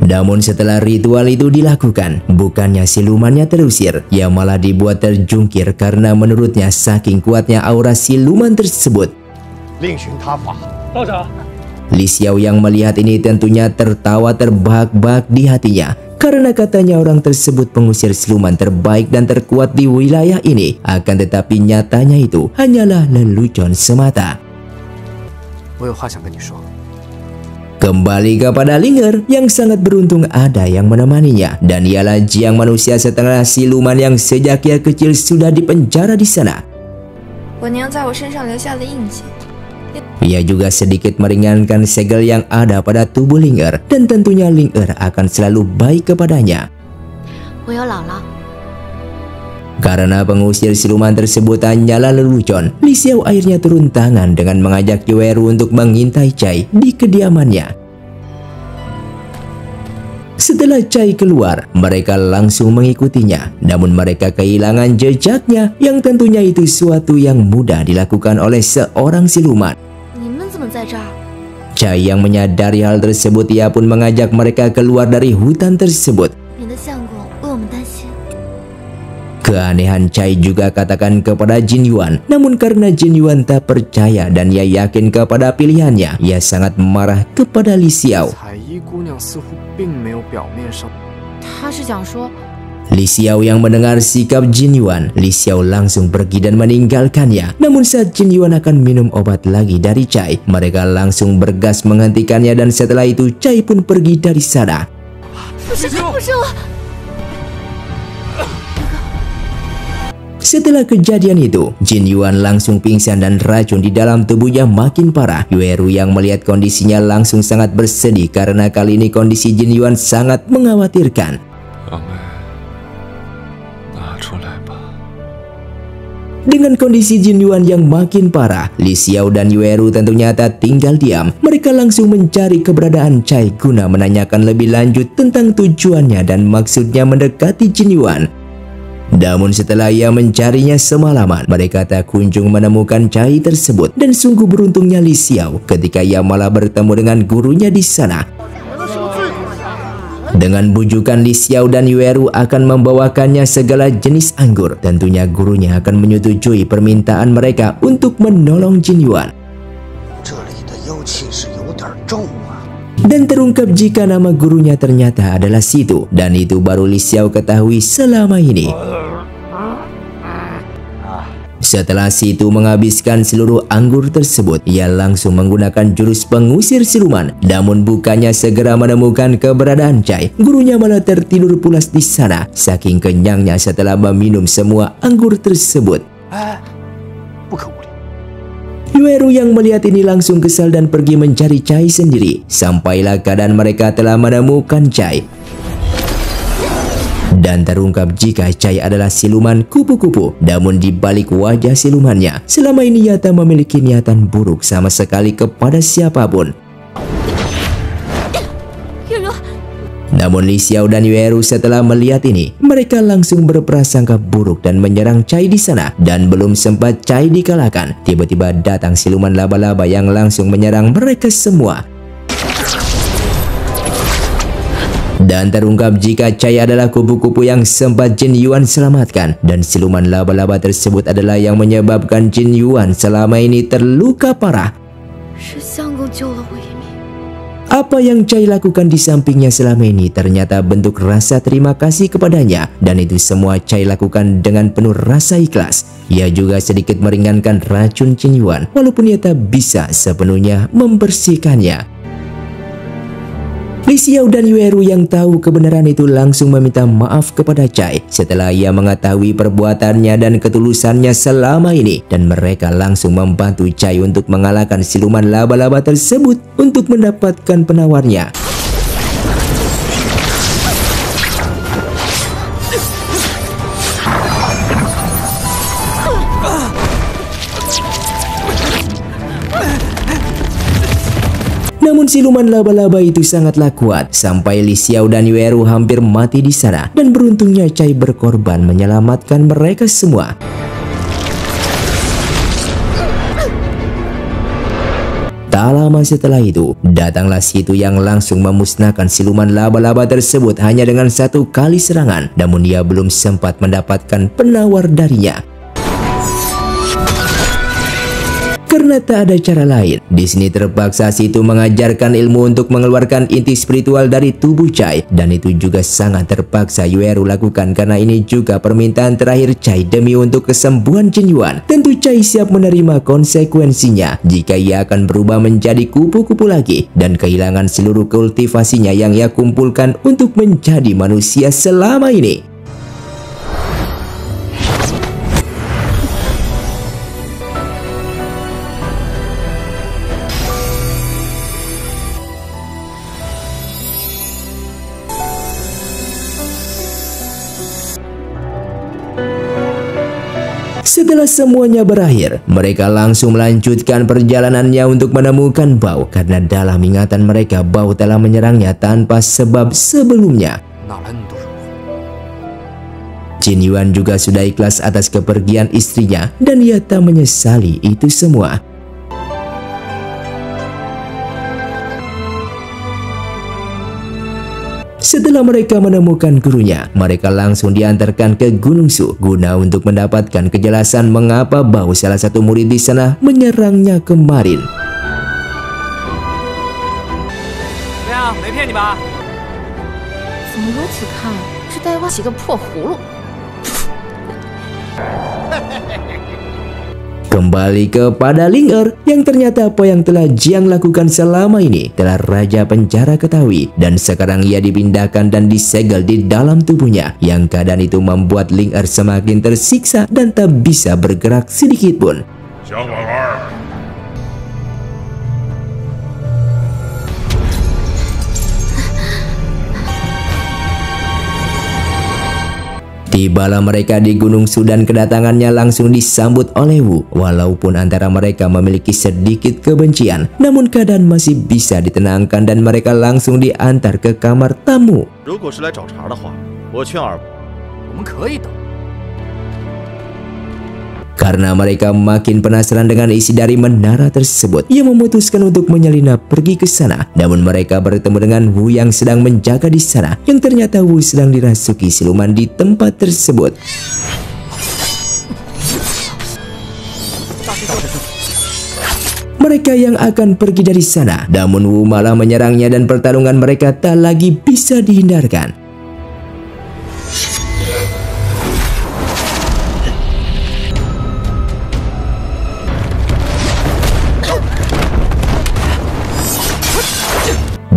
Namun setelah ritual itu dilakukan, bukannya silumannya terusir, ia malah dibuat terjungkir karena menurutnya saking kuatnya aura siluman tersebut. Li Xiao yang melihat ini tentunya tertawa terbahak-bahak di hatinya, karena katanya orang tersebut pengusir siluman terbaik dan terkuat di wilayah ini. Akan tetapi nyatanya itu hanyalah lelucon semata. Kembali kepada Ling Er yang sangat beruntung ada yang menemaninya, dan ialah Jiang manusia setengah siluman yang sejak ia kecil sudah dipenjara di sana. Ia juga sedikit meringankan segel yang ada pada tubuh Ling Er, dan tentunya Ling Er akan selalu baik kepadanya. 我有姥姥。 Karena pengusir siluman tersebut hanyalah lelucon, Li Xiao akhirnya turun tangan dengan mengajak Yueru untuk mengintai Chai di kediamannya. Setelah Chai keluar, mereka langsung mengikutinya. Namun mereka kehilangan jejaknya, yang tentunya itu suatu yang mudah dilakukan oleh seorang siluman. 你们怎么在这儿？ Chai yang menyadari hal tersebut, ia pun mengajak mereka keluar dari hutan tersebut. 免得相公为我们担心。 Keanehan Chai juga katakan kepada Jin Yuan, namun karena Jin Yuan tak percaya dan ia yakin kepada pilihannya, ia sangat marah kepada Li Xiao. 彩衣姑娘似乎并没有表面上。他是想说， Li Xiao yang mendengar sikap Jin Yuan, Li Xiao langsung pergi dan meninggalkannya. Namun saat Jin Yuan akan minum obat lagi dari Chai, mereka langsung bergas menghentikannya, dan setelah itu Chai pun pergi dari sana. 不是我。 Setelah kejadian itu, Jin Yuan langsung pingsan dan racun di dalam tubuhnya makin parah. Yueru yang melihat kondisinya langsung sangat bersedih karena kali ini kondisi Jin Yuan sangat mengkhawatirkan. Dengan kondisi Jin Yuan yang makin parah, Li Xiao dan Yueru tentunya tak tinggal diam. Mereka langsung mencari keberadaan Chai guna menanyakan lebih lanjut tentang tujuannya dan maksudnya mendekati Jin Yuan. Namun setelah ia mencarinya semalaman, mereka tak kunjung menemukan Chai tersebut, dan sungguh beruntungnya Li Xiao ketika ia malah bertemu dengan gurunya di sana. Dengan bujukan Li Xiao dan Yueru akan membawakannya segala jenis anggur, tentunya gurunya akan menyetujui permintaan mereka untuk menolong Jin Yuan. Dan terungkap jika nama gurunya ternyata adalah Situ, dan itu baru Li Xiao ketahui selama ini. Setelah Situ menghabiskan seluruh anggur tersebut, ia langsung menggunakan jurus pengusir siluman. Namun bukannya segera menemukan keberadaan Chai, gurunya malah tertidur pulas di sana, saking kenyangnya setelah meminum semua anggur tersebut. Yueru yang melihat ini langsung kesal dan pergi mencari Chai sendiri. Sampailah keadaan mereka telah menemukan Chai. Dan terungkap jika Chai adalah siluman kupu-kupu. Namun di balik wajah silumannya, selama ini ia tak memiliki niatan buruk sama sekali kepada siapapun. Namun Li Xiao dan Yueru setelah melihat ini, mereka langsung berprasangka buruk dan menyerang Chai di sana. Dan belum sempat Chai dikalahkan, tiba-tiba datang siluman laba-laba yang langsung menyerang mereka semua. Dan terungkap jika Chai adalah kupu-kupu yang sempat Jin Yuan selamatkan, dan siluman laba-laba tersebut adalah yang menyebabkan Jin Yuan selama ini terluka parah. Apa yang Chai lakukan di sampingnya selama ini ternyata bentuk rasa terima kasih kepadanya, dan itu semua Chai lakukan dengan penuh rasa ikhlas. Ia juga sedikit meringankan racun Jin Yuan, walaupun ia tak bisa sepenuhnya membersihkannya. Li Xiao dan Yueru yang tahu kebenaran itu langsung meminta maaf kepada Chai setelah ia mengetahui perbuatannya dan ketulusannya selama ini, dan mereka langsung membantu Chai untuk mengalahkan siluman laba-laba tersebut untuk mendapatkan penawarnya. Namun siluman laba-laba itu sangatlah kuat sampai Li Xiao dan Yueru hampir mati di sana, dan beruntungnya Chai berkorban menyelamatkan mereka semua. Tak lama setelah itu, datanglah Situ yang langsung memusnahkan siluman laba-laba tersebut hanya dengan satu kali serangan. Namun dia belum sempat mendapatkan penawar darinya. Karena tak ada cara lain, di sini terpaksa Situ mengajarkan ilmu untuk mengeluarkan inti spiritual dari tubuh Chai, dan itu juga sangat terpaksa Yueru lakukan karena ini juga permintaan terakhir Chai demi untuk kesembuhan Jin Yuan. Tentu Chai siap menerima konsekuensinya jika ia akan berubah menjadi kupu-kupu lagi dan kehilangan seluruh kultivasinya yang ia kumpulkan untuk menjadi manusia selama ini. Setelah semuanya berakhir, mereka langsung melanjutkan perjalanannya untuk menemukan Bao karena dalam ingatan mereka Bao telah menyerangnya tanpa sebab sebelumnya. Jin Yuan juga sudah ikhlas atas kepergian istrinya dan ia tak menyesali itu semua. Setelah mereka menemukan gurunya, mereka langsung diantarkan ke Gunung Su guna untuk mendapatkan kejelasan mengapa Bao salah satu murid di sana menyerangnya kemarin. 怎么样，没骗你吧？怎么如此看是呆瓜起个破葫芦？ Kembali kepada Ling Er, yang ternyata apa yang telah Jiang lakukan selama ini telah Raja Penjara ketahui, dan sekarang ia dipindahkan dan disegel di dalam tubuhnya, yang keadaan itu membuat Ling Er semakin tersiksa dan tak bisa bergerak sedikit pun. Tibalah mereka di Gunung Su dan kedatangannya langsung disambut oleh Wu. Walaupun antara mereka memiliki sedikit kebencian, namun keadaan masih bisa ditenangkan dan mereka langsung diantar ke kamar tamu. Karena mereka makin penasaran dengan isi dari menara tersebut, ia memutuskan untuk menyelinap pergi ke sana. Namun mereka bertemu dengan Wu yang sedang menjaga di sana, yang ternyata Wu sedang dirasuki siluman di tempat tersebut. Mereka yang akan pergi dari sana, namun Wu malah menyerangnya dan pertarungan mereka tak lagi bisa dihindarkan.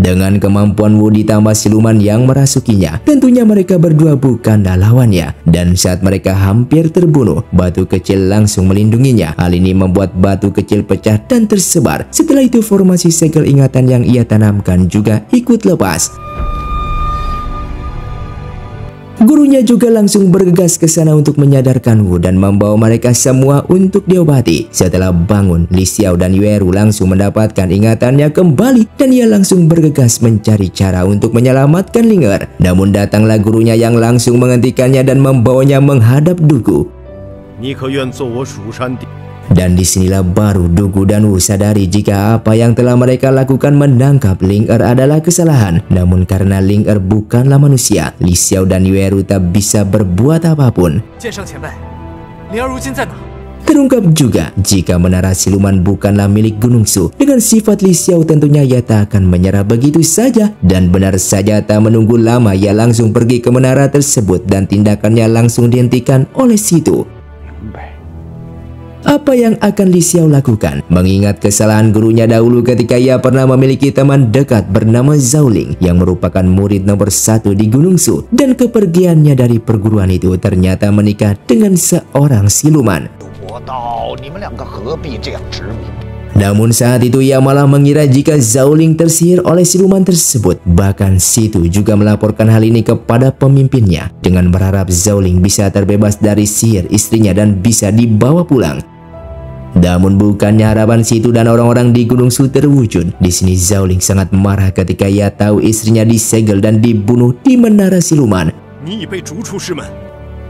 Dengan kemampuan Wu ditambah siluman yang merasukinya, tentunya mereka berdua bukanlah lawannya. Dan saat mereka hampir terbunuh, batu kecil langsung melindunginya. Hal ini membuat batu kecil pecah dan tersebar. Setelah itu formasi segel ingatan yang ia tanamkan juga ikut lepas. Gurunya juga langsung bergegas ke sana untuk menyadarkan Wu dan membawa mereka semua untuk diobati. Setelah bangun, Li Xiao dan Yueru langsung mendapatkan ingatannya kembali dan ia langsung bergegas mencari cara untuk menyelamatkan Ling Er. Namun datanglah gurunya yang langsung menghentikannya dan membawanya menghadap Dugu. Dan disinilah baru Dugu dan Wu sadari jika apa yang telah mereka lakukan menangkap Ling Er adalah kesalahan. Namun karena Ling Er bukanlah manusia, Li Xiao dan Yueru tak bisa berbuat apapun. Terungkap juga jika menara siluman bukanlah milik Gunung Su. Dengan sifat Li Xiao tentunya ia tak akan menyerah begitu saja. Dan benar saja tak menunggu lama ia langsung pergi ke menara tersebut dan tindakannya langsung dihentikan oleh situ. Apa yang akan Li Xiao lakukan? Mengingat kesalahan gurunya dahulu ketika ia pernah memiliki teman dekat bernama Zhao Ling yang merupakan murid nomor 1 di Gunung Su, dan kepergiannya dari perguruan itu ternyata menikah dengan seorang siluman. Namun saat itu ia malah mengira jika Zhao Ling tersihir oleh siluman tersebut. Bahkan situ juga melaporkan hal ini kepada pemimpinnya dengan berharap Zhao Ling bisa terbebas dari sihir istrinya dan bisa dibawa pulang. Namun bukannya harapan situ dan orang-orang di Gunung Su terwujud. Di sini Zhao Ling sangat marah ketika ia tahu istrinya disegel dan dibunuh di menara siluman.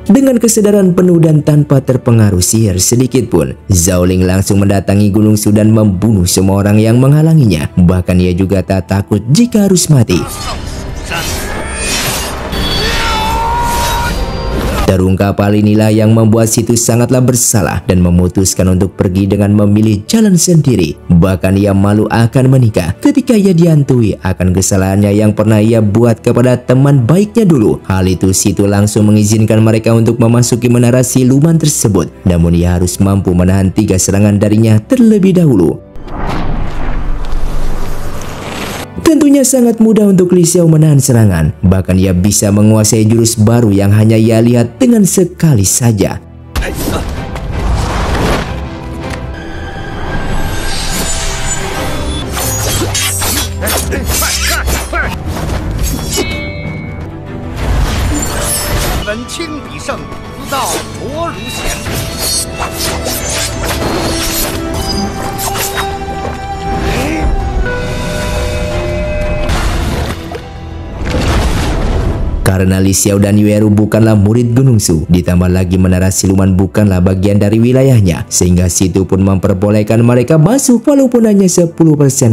Dengan kesadaran penuh dan tanpa terpengaruh sihir sedikit pun, Zhao Ling langsung mendatangi Gunung Su dan membunuh semua orang yang menghalanginya. Bahkan ia juga tak takut jika harus mati. Terungkap hal inilah yang membuat situ sangatlah bersalah dan memutuskan untuk pergi dengan memilih jalan sendiri. Bahkan ia malu akan menikah ketika ia dihantui akan kesalahannya yang pernah ia buat kepada teman baiknya dulu. Hal itu situ langsung mengizinkan mereka untuk memasuki menara siluman tersebut. Namun ia harus mampu menahan 3 serangan darinya terlebih dahulu. Tentunya sangat mudah untuk Li Xiao menahan serangan. Bahkan ia bisa menguasai jurus baru yang hanya ia lihat dengan sekali saja. Karena Li Xiao dan Yueru bukanlah murid Gunung Su, ditambah lagi menara siluman bukanlah bagian dari wilayahnya, sehingga situ pun memperbolehkan mereka masuk walaupun hanya 10%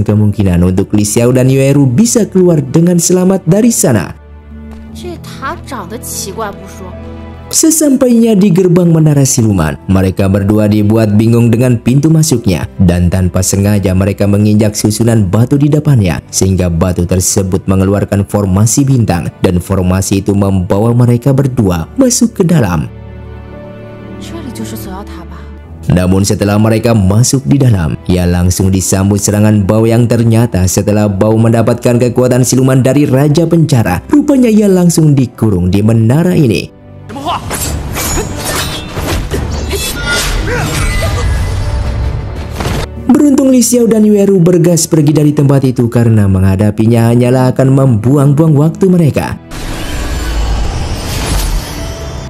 kemungkinan untuk Li Xiao dan Yueru bisa keluar dengan selamat dari sana. Sesampainya di gerbang menara siluman, mereka berdua dibuat bingung dengan pintu masuknya, dan tanpa sengaja mereka menginjak susunan batu di depannya, sehingga batu tersebut mengeluarkan formasi bintang, dan formasi itu membawa mereka berdua masuk ke dalam. Namun setelah mereka masuk di dalam, ia langsung disambut serangan Bao yang ternyata setelah Bao mendapatkan kekuatan siluman dari Raja Penjara, rupanya ia langsung dikurung di menara ini. Beruntung Li Xiao dan Yueru bergas pergi dari tempat itu karena menghadapinya hanyalah akan membuang-buang waktu mereka.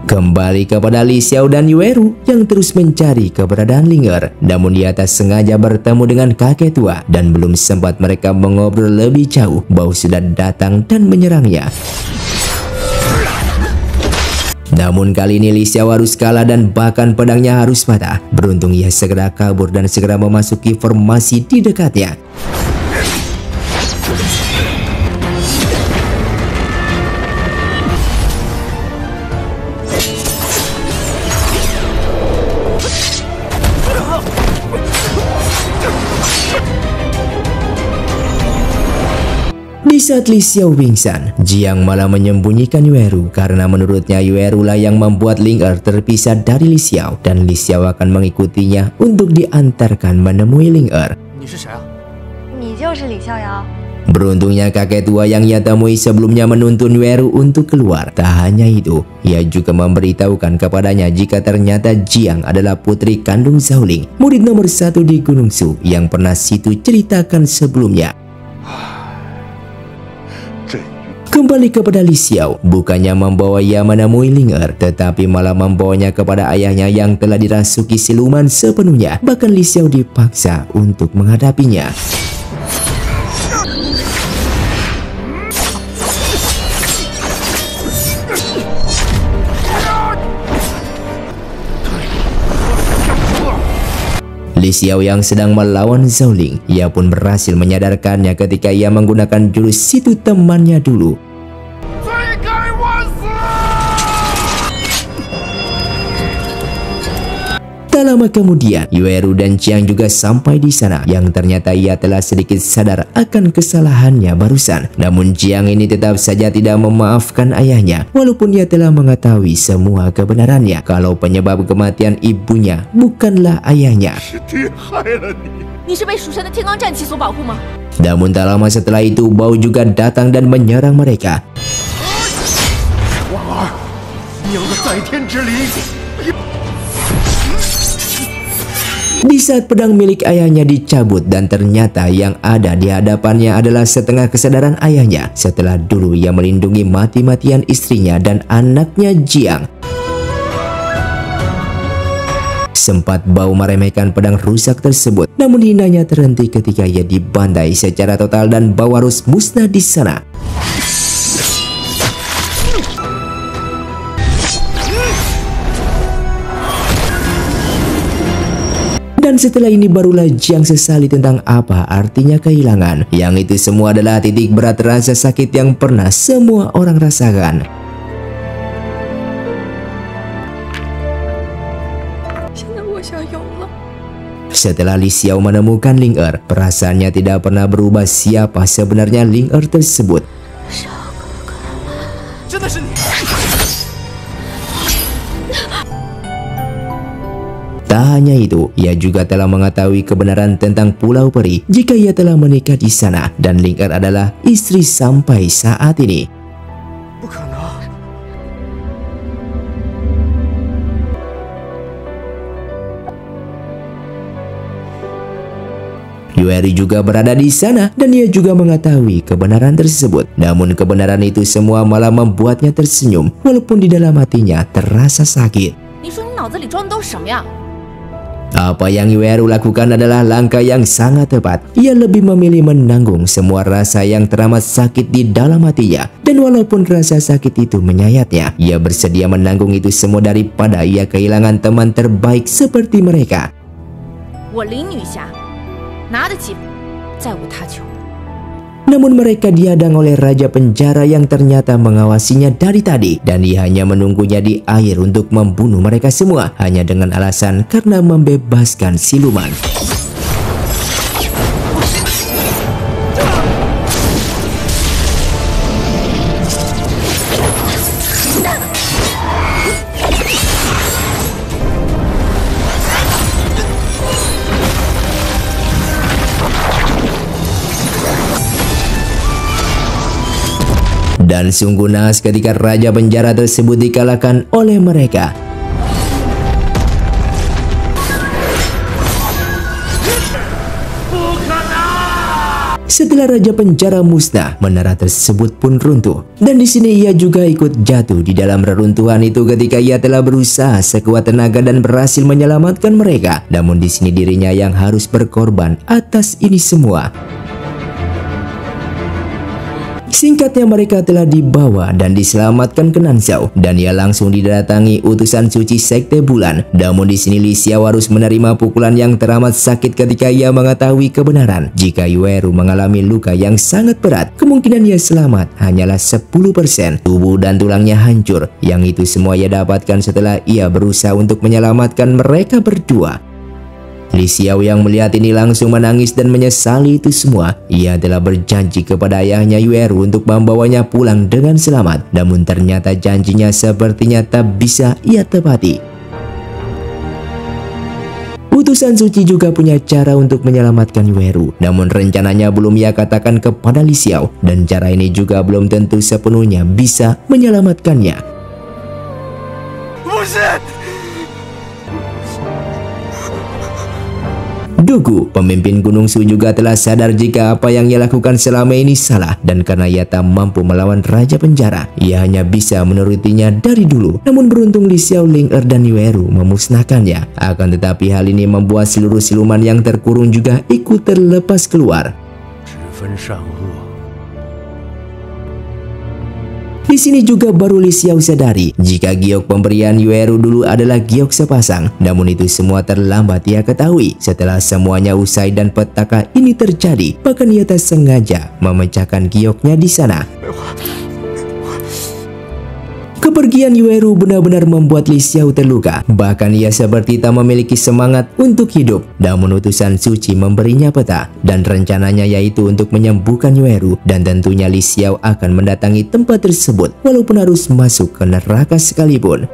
Kembali kepada Li Xiao dan Yueru yang terus mencari keberadaan Ling Er, namun di atas sengaja bertemu dengan kakek tua dan belum sempat mereka mengobrol lebih jauh, Bao sudah datang dan menyerangnya. Namun kali ini Li Xiao harus kalah dan bahkan pedangnya harus patah. Beruntung ia segera kabur dan segera memasuki formasi di dekatnya. Di saat Li Xiao pingsan, Jiang malah menyembunyikan Yueru karena menurutnya Yueru lah yang membuat Ling Er terpisah dari Li Xiao, dan Li Xiao akan mengikutinya untuk diantarkan menemui Ling Er. Beruntungnya kakek tua yang ia temui sebelumnya menuntun Yueru untuk keluar. Tak hanya itu, ia juga memberitahukan kepadanya jika ternyata Jiang adalah putri kandung Zhao Ling, murid nomor 1 di Gunung Su yang pernah Situ ceritakan sebelumnya. Kembali kepada Li Xiao, bukannya membawa ia menemui Ling Er, tetapi malah membawanya kepada ayahnya yang telah dirasuki siluman sepenuhnya. Bahkan Li Xiao dipaksa untuk menghadapinya. Li Xiao yang sedang melawan Zhao Ling, ia pun berhasil menyadarkannya ketika ia menggunakan jurus Situ temannya dulu. Tak lama kemudian, Yueru dan Jiang juga sampai di sana, yang ternyata ia telah sedikit sadar akan kesalahannya barusan. Namun Jiang ini tetap saja tidak memaafkan ayahnya, walaupun ia telah mengetahui semua kebenarannya kalau penyebab kematian ibunya bukanlah ayahnya. Namun tak lama setelah itu, Bao juga datang dan menyerang mereka. Di saat pedang milik ayahnya dicabut dan ternyata yang ada di hadapannya adalah setengah kesadaran ayahnya setelah dulu ia melindungi mati-matian istrinya dan anaknya Jiang. Sempat Bao meremehkan pedang rusak tersebut, namun hinanya terhenti ketika ia dibantai secara total dan Bao harus musnah di sana. Dan setelah ini barulah Jiang sesali tentang apa artinya kehilangan. Yang itu semua adalah titik berat rasa sakit yang pernah semua orang rasakan. Setelah Li Xiao menemukan Ling Er, perasaannya tidak pernah berubah siapa sebenarnya Ling Er tersebut. Tak hanya itu, ia juga telah mengetahui kebenaran tentang Pulau Peri jika ia telah menikah di sana, dan Ling Er adalah istri sampai saat ini. Yueru juga berada di sana dan ia juga mengetahui kebenaran tersebut. Namun kebenaran itu semua malah membuatnya tersenyum walaupun di dalam hatinya terasa sakit. Apa yang Yueru lakukan adalah langkah yang sangat tepat. Ia lebih memilih menanggung semua rasa yang teramat sakit di dalam hatinya. Dan walaupun rasa sakit itu menyayatnya, ia bersedia menanggung itu semua daripada ia kehilangan teman terbaik seperti mereka. Namun mereka dihadang oleh raja penjara yang ternyata mengawasinya dari tadi, dan ia hanya menunggunya di air untuk membunuh mereka semua hanya dengan alasan karena membebaskan siluman. Dan sungguh naas ketika raja penjara tersebut dikalahkan oleh mereka. Setelah raja penjara musnah, menara tersebut pun runtuh. Dan di sini ia juga ikut jatuh di dalam reruntuhan itu ketika ia telah berusaha sekuat tenaga dan berhasil menyelamatkan mereka. Namun di sini dirinya yang harus berkorban atas ini semua. Singkatnya mereka telah dibawa dan diselamatkan ke Nanzhao, dan ia langsung didatangi utusan suci sekte bulan. Namun di sini Li Xiao harus menerima pukulan yang teramat sakit ketika ia mengetahui kebenaran. Jika Yueru mengalami luka yang sangat berat, kemungkinan ia selamat hanyalah 10%. Tubuh dan tulangnya hancur. Yang itu semua ia dapatkan setelah ia berusaha untuk menyelamatkan mereka berdua. Li Xiao yang melihat ini langsung menangis dan menyesali itu semua. Ia telah berjanji kepada ayahnya Yueru untuk membawanya pulang dengan selamat. Namun ternyata janjinya sepertinya tak bisa ia tepati. Utusan suci juga punya cara untuk menyelamatkan Yueru. Namun rencananya belum ia katakan kepada Li Xiao. Dan cara ini juga belum tentu sepenuhnya bisa menyelamatkannya. Dugu, pemimpin Gunung Su juga telah sadar jika apa yang ia lakukan selama ini salah, dan karena ia tak mampu melawan raja penjara, ia hanya bisa menurutinya dari dulu. Namun beruntung Li Xiao, Ling Er dan Yueru memusnahkannya. Akan tetapi hal ini membuat seluruh siluman yang terkurung juga ikut terlepas keluar. Di sini juga baru Li Xiao sadari jika giok pemberian Yueru dulu adalah giok sepasang. Namun itu semua terlambat ia ketahui setelah semuanya usai dan petaka ini terjadi. Bahkan ia tak sengaja memecahkan gioknya di sana. Kepergian Yueru benar-benar membuat Li Xiao terluka. Bahkan ia seperti tak memiliki semangat untuk hidup. Namun utusan suci memberinya peta, dan rencananya yaitu untuk menyembuhkan Yueru. Dan tentunya Li Xiao akan mendatangi tempat tersebut walaupun harus masuk ke neraka sekalipun.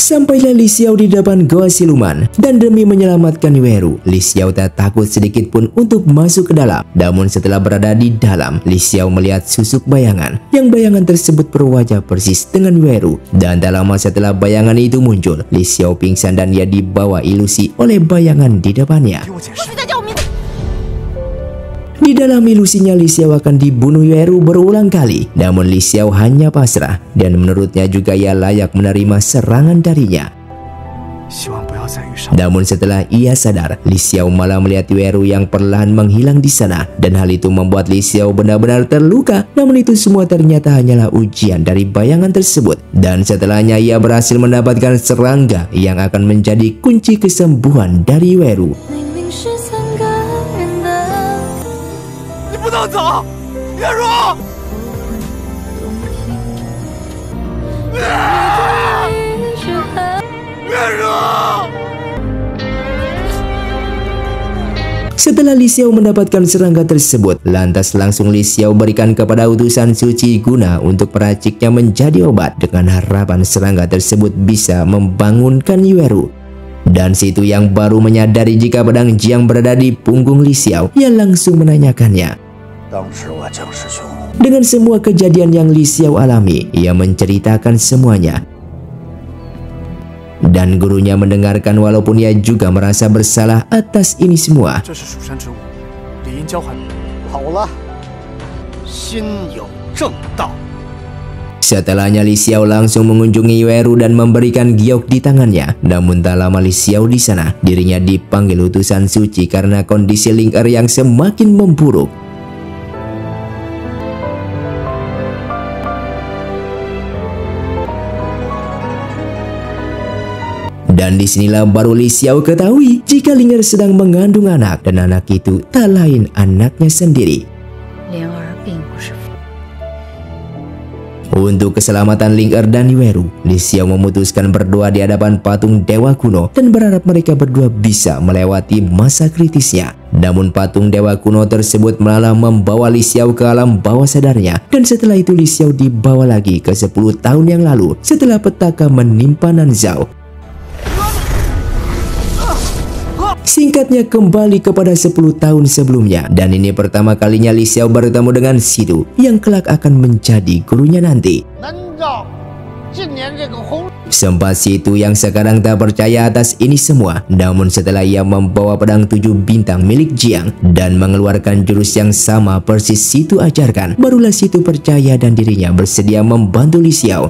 Sampailah Li Xiao di depan goa siluman, dan demi menyelamatkan Yueru, Li Xiao tak takut sedikit pun untuk masuk ke dalam. Namun setelah berada di dalam, Li Xiao melihat susuk bayangan, yang bayangan tersebut berwajah persis dengan Yueru. Dan tak lama setelah bayangan itu muncul, Li Xiao pingsan dan ia dibawa ilusi oleh bayangan di depannya. Di dalam ilusinya Li Xiao akan dibunuh Yueru berulang kali. Namun Li Xiao hanya pasrah, dan menurutnya juga ia layak menerima serangan darinya. Namun setelah ia sadar, Li Xiao malah melihat Yueru yang perlahan menghilang di sana. Dan hal itu membuat Li Xiao benar-benar terluka. Namun itu semua ternyata hanyalah ujian dari bayangan tersebut. Dan setelahnya ia berhasil mendapatkan serangga yang akan menjadi kunci kesembuhan dari Yueru. Setelah Li Xiao mendapatkan serangga tersebut, lantas langsung Li Xiao berikan kepada utusan suci guna untuk peraciknya menjadi obat, dengan harapan serangga tersebut bisa membangunkan Yueru. Dan situ yang baru menyadari jika pedang Jiang berada di punggung Li Xiao, ia langsung menanyakannya. Dengan semua kejadian yang Li Xiao alami, ia menceritakan semuanya. Dan gurunya mendengarkan walaupun ia juga merasa bersalah atas ini semua. Setelahnya Li Xiao langsung mengunjungi Yueru dan memberikan giok di tangannya. Namun tak lama Li Xiao di sana, dirinya dipanggil utusan suci karena kondisi Ling Er yang semakin memburuk. Dan disinilah baru Li Xiao ketahui jika Ling Er sedang mengandung anak, dan anak itu tak lain anaknya sendiri. Untuk keselamatan Ling Er dan Yueru, Li Xiao memutuskan berdoa di hadapan patung dewa kuno dan berharap mereka berdua bisa melewati masa kritisnya. Namun patung dewa kuno tersebut malah membawa Li Xiao ke alam bawah sadarnya, dan setelah itu Li Xiao dibawa lagi ke 10 tahun yang lalu setelah petaka menimpa Nanzhao. Singkatnya kembali kepada 10 tahun sebelumnya, dan ini pertama kalinya Li Xiao bertemu dengan Situ yang kelak akan menjadi gurunya nanti. Sempat Situ yang sekarang tak percaya atas ini semua, namun setelah ia membawa pedang 7 bintang milik Jiang dan mengeluarkan jurus yang sama persis Situ ajarkan, barulah Situ percaya dan dirinya bersedia membantu Li Xiao.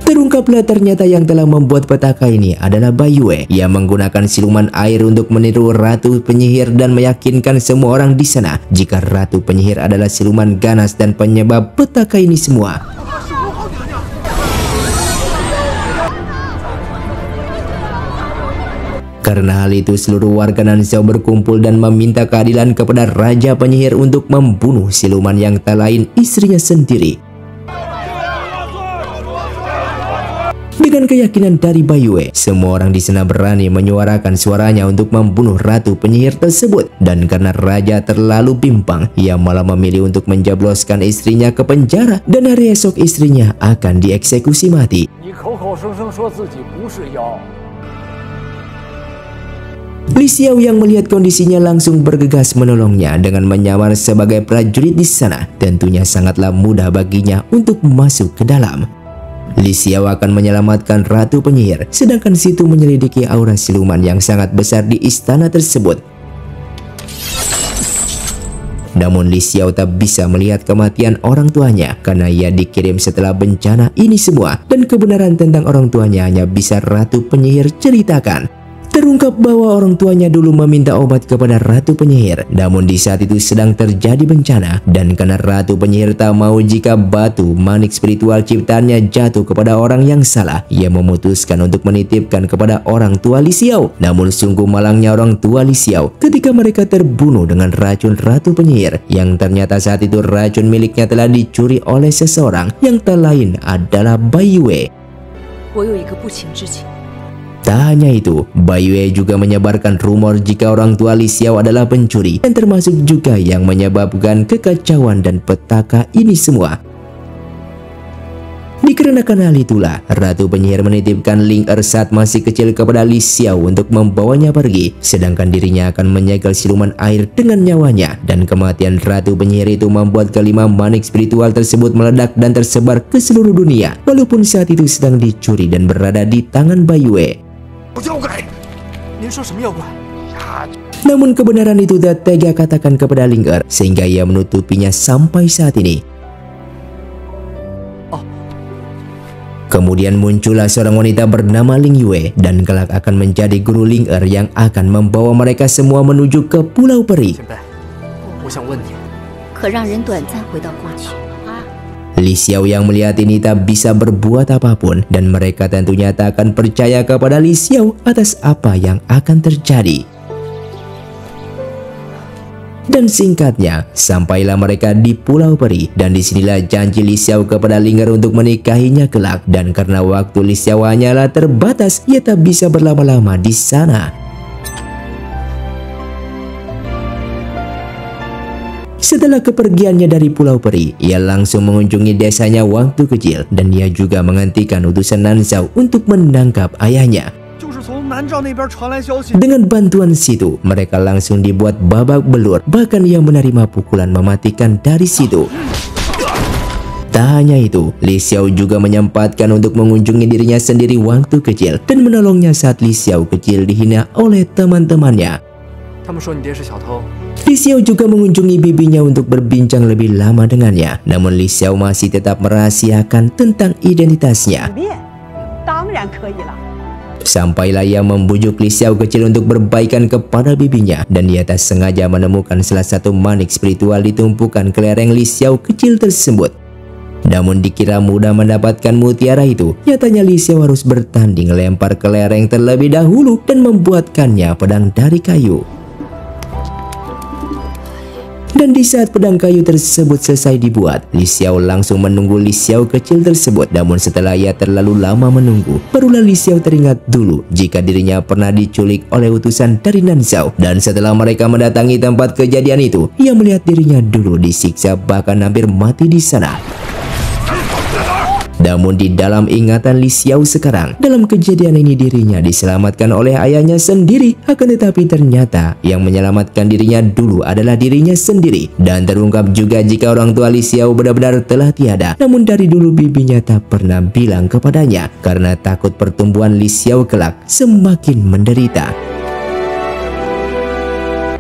Terungkaplah ternyata yang telah membuat petaka ini adalah Bai Yue. Ia menggunakan siluman air untuk meniru ratu penyihir dan meyakinkan semua orang di sana jika ratu penyihir adalah siluman ganas dan penyebab petaka ini semua. Karena hal itu, seluruh warga Nanzhao berkumpul dan meminta keadilan kepada raja penyihir untuk membunuh siluman yang tak lain istrinya sendiri. Dengan keyakinan dari Bai Yue, semua orang di sana berani menyuarakan suaranya untuk membunuh ratu penyihir tersebut. Dan karena raja terlalu bimbang, ia malah memilih untuk menjebloskan istrinya ke penjara, dan hari esok istrinya akan dieksekusi mati. Li Xiao yang melihat kondisinya langsung bergegas menolongnya dengan menyamar sebagai prajurit di sana. Tentunya sangatlah mudah baginya untuk masuk ke dalam. Li Xiao akan menyelamatkan ratu penyihir, sedangkan Situ menyelidiki aura siluman yang sangat besar di istana tersebut. Namun Li Xiao tak bisa melihat kematian orang tuanya karena ia dikirim setelah bencana ini semua, dan kebenaran tentang orang tuanya hanya bisa ratu penyihir ceritakan. Terungkap bahwa orang tuanya dulu meminta obat kepada ratu penyihir, namun di saat itu sedang terjadi bencana, dan karena ratu penyihir tak mau jika batu manik spiritual ciptaannya jatuh kepada orang yang salah, ia memutuskan untuk menitipkan kepada orang tua Li Xiao. Namun sungguh malangnya orang tua Li Xiao ketika mereka terbunuh dengan racun ratu penyihir, yang ternyata saat itu racun miliknya telah dicuri oleh seseorang yang tak lain adalah Bai Yue. Tak hanya itu, Bai Yue juga menyebarkan rumor jika orang tua Li Xiao adalah pencuri, dan termasuk juga yang menyebabkan kekacauan dan petaka ini semua. Dikarenakan hal itulah, ratu penyihir menitipkan Ling Er saat masih kecil kepada Li Xiao untuk membawanya pergi, sedangkan dirinya akan menyegel siluman air dengan nyawanya, dan kematian ratu penyihir itu membuat kelima manik spiritual tersebut meledak dan tersebar ke seluruh dunia, walaupun saat itu sedang dicuri dan berada di tangan Bai Yue. Namun kebenaran itu tak tega katakan kepada Ling Er, sehingga ia menutupinya sampai saat ini. Kemudian muncullah seorang wanita bernama Ling Yue, dan kelak akan menjadi guru Ling Er yang akan membawa mereka semua menuju ke Pulau Peri. Li Xiao yang melihat ini tak bisa berbuat apapun, dan mereka tentunya tak akan percaya kepada Li Xiao atas apa yang akan terjadi. Dan singkatnya, sampailah mereka di Pulau Peri, dan disinilah janji Li Xiao kepada Ling Er untuk menikahinya kelak. Dan karena waktu Li Xiao hanyalah terbatas, ia tak bisa berlama-lama di sana. Setelah kepergiannya dari Pulau Peri, ia langsung mengunjungi desanya waktu kecil, dan ia juga menghentikan utusan Nanzhao untuk menangkap ayahnya. Dengan bantuan Situ, mereka langsung dibuat babak belur, bahkan ia menerima pukulan mematikan dari Situ. Tak hanya itu, Li Xiao juga menyempatkan untuk mengunjungi dirinya sendiri waktu kecil, dan menolongnya saat Li Xiao kecil dihina oleh teman-temannya. Li Xiao juga mengunjungi bibinya untuk berbincang lebih lama dengannya. Namun Li Xiao masih tetap merahasiakan tentang identitasnya. Sampailah ia membujuk Li Xiao kecil untuk berbaikan kepada bibinya, dan ia tak sengaja menemukan salah satu manik spiritual di tumpukan kelereng Li Xiao kecil tersebut. Namun dikira mudah mendapatkan mutiara itu, nyatanya Li Xiao harus bertanding lempar kelereng terlebih dahulu dan membuatkannya pedang dari kayu. Dan di saat pedang kayu tersebut selesai dibuat, Li Xiao langsung menunggu Li Xiao kecil tersebut. Namun setelah ia terlalu lama menunggu, barulah Li Xiao teringat dulu jika dirinya pernah diculik oleh utusan dari Nanzhao. Dan setelah mereka mendatangi tempat kejadian itu, ia melihat dirinya dulu disiksa bahkan hampir mati di sana. Namun di dalam ingatan Li Xiao sekarang, dalam kejadian ini dirinya diselamatkan oleh ayahnya sendiri. Akan tetapi ternyata yang menyelamatkan dirinya dulu adalah dirinya sendiri. Dan terungkap juga jika orang tua Li Xiao benar-benar telah tiada. Namun dari dulu bibinya tak pernah bilang kepadanya, karena takut pertumbuhan Li Xiao kelak semakin menderita.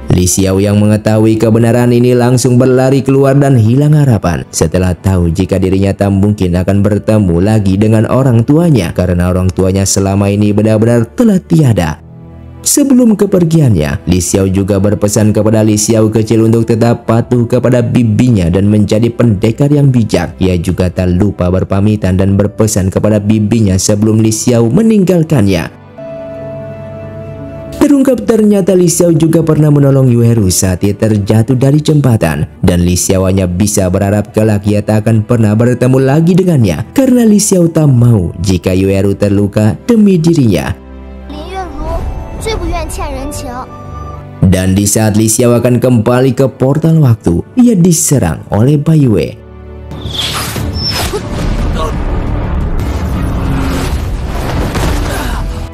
Li Xiao yang mengetahui kebenaran ini langsung berlari keluar dan hilang harapan setelah tahu jika dirinya tak mungkin akan bertemu lagi dengan orang tuanya, karena orang tuanya selama ini benar-benar telah tiada. Sebelum kepergiannya, Li Xiao juga berpesan kepada Li Xiao kecil untuk tetap patuh kepada bibinya dan menjadi pendekar yang bijak. Ia juga tak lupa berpamitan dan berpesan kepada bibinya sebelum Li Xiao meninggalkannya. Terungkap ternyata Li Xiao juga pernah menolong Yueru saat ia terjatuh dari jembatan. Dan Li Xiao hanya bisa berharap kelak ia tak akan pernah bertemu lagi dengannya, karena Li Xiao tak mau jika Yueru terluka demi dirinya. Dan di saat Li Xiao akan kembali ke portal waktu, ia diserang oleh Bai Yue.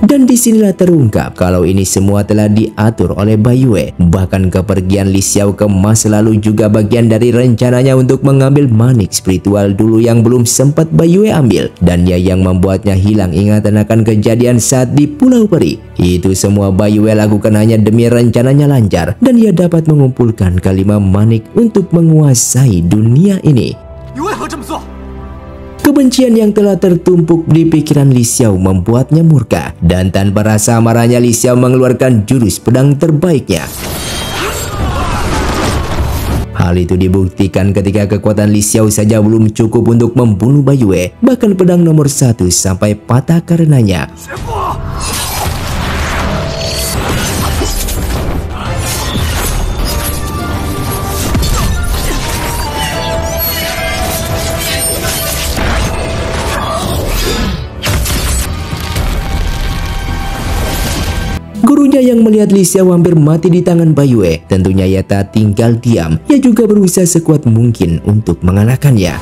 Dan disinilah terungkap kalau ini semua telah diatur oleh Bai Yue. Bahkan kepergian Li Xiao ke masa lalu juga bagian dari rencananya untuk mengambil manik spiritual dulu yang belum sempat Bai Yue ambil. Dan ia yang membuatnya hilang ingatan akan kejadian saat di Pulau Peri. Itu semua Bai Yue lakukan hanya demi rencananya lancar, dan ia dapat mengumpulkan kelima manik untuk menguasai dunia ini. Kebencian yang telah tertumpuk di pikiran Li Xiao membuatnya murka, dan tanpa rasa marahnya Li Xiao mengeluarkan jurus pedang terbaiknya. Hal itu dibuktikan ketika kekuatan Li Xiao saja belum cukup untuk membunuh Bai Yue, bahkan pedang nomor 1 sampai patah karenanya. Gurunya yang melihat Li Xiao hampir mati di tangan Bai Yue, tentunya ia tak tinggal diam. Ia juga berusaha sekuat mungkin untuk mengalahkannya.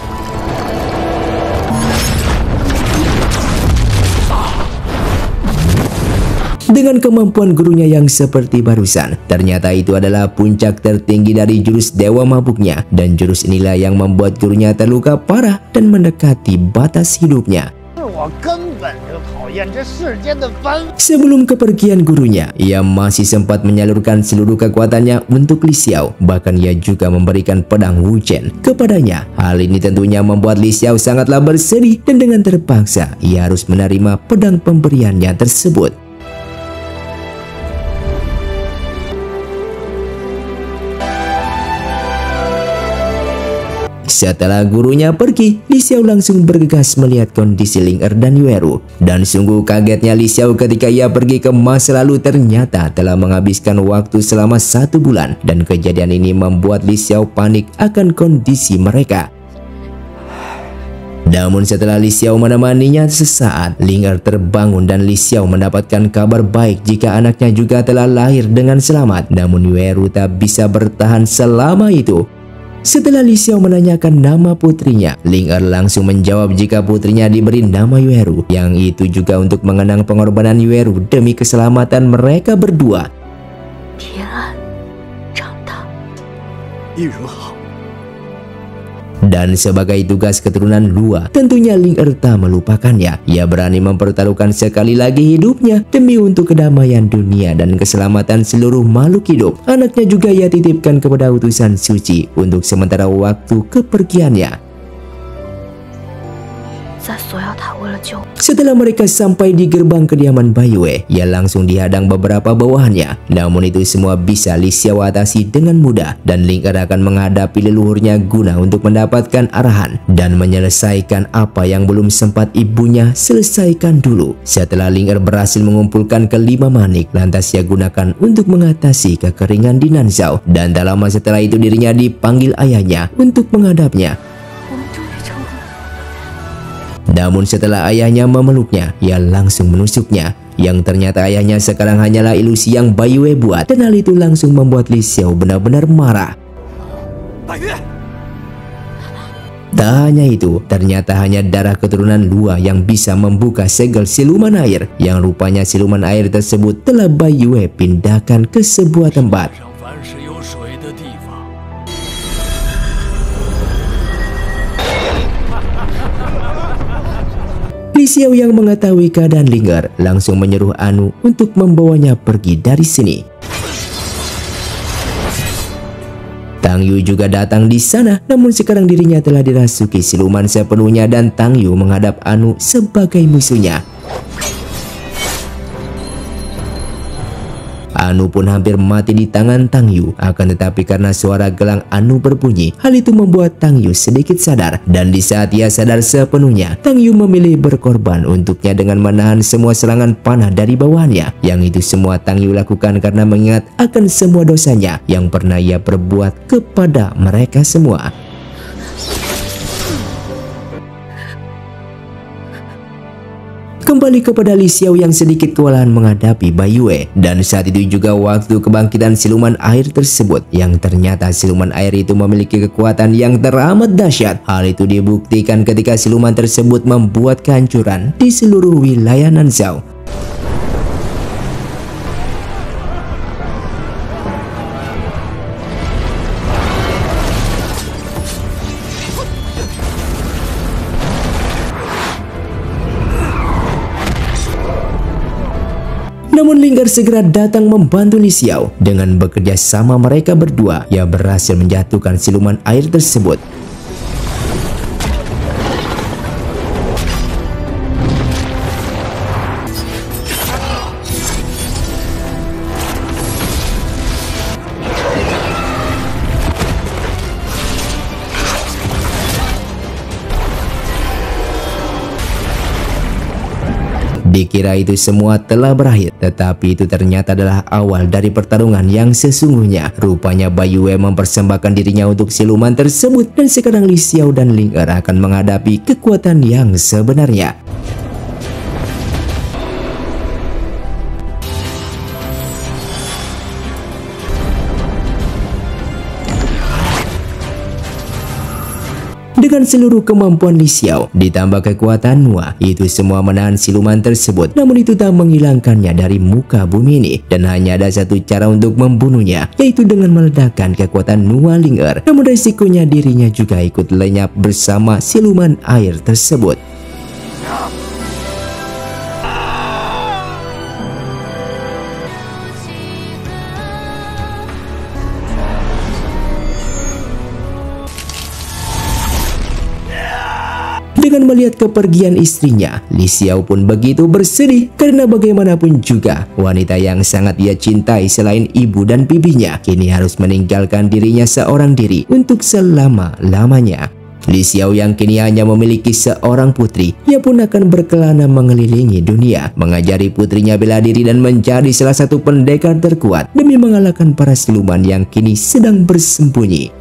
Dengan kemampuan gurunya yang seperti barusan, ternyata itu adalah puncak tertinggi dari jurus Dewa Mabuknya, dan jurus inilah yang membuat gurunya terluka parah dan mendekati batas hidupnya. Sebelum kepergian gurunya, ia masih sempat menyalurkan seluruh kekuatannya untuk Li Xiao. Bahkan ia juga memberikan pedang Wu Chen kepadanya. Hal ini tentunya membuat Li Xiao sangatlah bersedih, dan dengan terpaksa ia harus menerima pedang pemberiannya tersebut. Setelah gurunya pergi, Li Xiao langsung bergegas melihat kondisi Ling Er dan Yueru. Dan sungguh kagetnya Li Xiao ketika ia pergi ke masa lalu, ternyata telah menghabiskan waktu selama 1 bulan. Dan kejadian ini membuat Li Xiao panik akan kondisi mereka. Namun setelah Li Xiao menemaninya sesaat, Ling Er terbangun dan Li Xiao mendapatkan kabar baik jika anaknya juga telah lahir dengan selamat. Namun Yueru tak bisa bertahan selama itu. Setelah Li Xiao menanyakan nama putrinya, Ling Er langsung menjawab jika putrinya diberi nama Yueru, yang itu juga untuk mengenang pengorbanan Yueru demi keselamatan mereka berdua. Dan sebagai tugas keturunan Lua, tentunya Ling Er tak melupakannya. Ia berani mempertaruhkan sekali lagi hidupnya demi untuk kedamaian dunia dan keselamatan seluruh makhluk hidup. Anaknya juga ia titipkan kepada utusan suci untuk sementara waktu kepergiannya. Setelah mereka sampai di gerbang kediaman Bai Yue, ia langsung dihadang beberapa bawahannya. Namun itu semua bisa Li Xiao atasi dengan mudah, dan Ling Er akan menghadapi leluhurnya guna untuk mendapatkan arahan dan menyelesaikan apa yang belum sempat ibunya selesaikan dulu. Setelah Ling Er berhasil mengumpulkan kelima manik, lantas ia gunakan untuk mengatasi kekeringan di Nanzhao, dan tak lama setelah itu dirinya dipanggil ayahnya untuk menghadapnya. Namun setelah ayahnya memeluknya, ia langsung menusuknya. Yang ternyata ayahnya sekarang hanyalah ilusi yang Bai Yue buat, dan hal itu langsung membuat Li Xiao benar-benar marah. Tak hanya itu, ternyata hanya darah keturunan Lua yang bisa membuka segel siluman air, yang rupanya siluman air tersebut telah Bai Yue pindahkan ke sebuah tempat. Li Xiao yang mengetahui keadaan Ling Er langsung menyuruh Anu untuk membawanya pergi dari sini. Tang Yu juga datang di sana, namun sekarang dirinya telah dirasuki siluman sepenuhnya dan Tang Yu menghadap Anu sebagai musuhnya. Anu pun hampir mati di tangan Tang Yu, akan tetapi karena suara gelang Anu berbunyi, hal itu membuat Tang Yu sedikit sadar, dan di saat ia sadar sepenuhnya, Tang Yu memilih berkorban untuknya dengan menahan semua serangan panah dari bawahannya. Yang itu semua Tang Yu lakukan karena mengingat akan semua dosanya yang pernah ia perbuat kepada mereka semua. Kembali kepada Li Xiao yang sedikit kewalahan menghadapi Bai Yue, dan saat itu juga waktu kebangkitan siluman air tersebut, yang ternyata siluman air itu memiliki kekuatan yang teramat dahsyat. Hal itu dibuktikan ketika siluman tersebut membuat kehancuran di seluruh wilayah Nanzhao. Namun Ling Er segera datang membantu Li Xiao. Dengan bekerja sama mereka berdua, ia berhasil menjatuhkan siluman air tersebut. Dikira itu semua telah berakhir, tetapi itu ternyata adalah awal dari pertarungan yang sesungguhnya. Rupanya Bai Yue mempersembahkan dirinya untuk siluman tersebut, dan sekarang Li Xiao dan Ling Er akan menghadapi kekuatan yang sebenarnya. Dengan seluruh kemampuan Li Xiao ditambah kekuatan Nuwa, itu semua menahan siluman tersebut. Namun itu tak menghilangkannya dari muka bumi ini, dan hanya ada satu cara untuk membunuhnya, yaitu dengan meledakkan kekuatan Nuwa Ling Er. Namun resikonya dirinya juga ikut lenyap bersama siluman air tersebut. Dengan melihat kepergian istrinya, Li Xiao pun begitu bersedih karena bagaimanapun juga wanita yang sangat ia cintai selain ibu dan bibinya kini harus meninggalkan dirinya seorang diri untuk selama-lamanya. Li Xiao yang kini hanya memiliki seorang putri, ia pun akan berkelana mengelilingi dunia, mengajari putrinya bela diri dan menjadi salah satu pendekar terkuat demi mengalahkan para siluman yang kini sedang bersembunyi.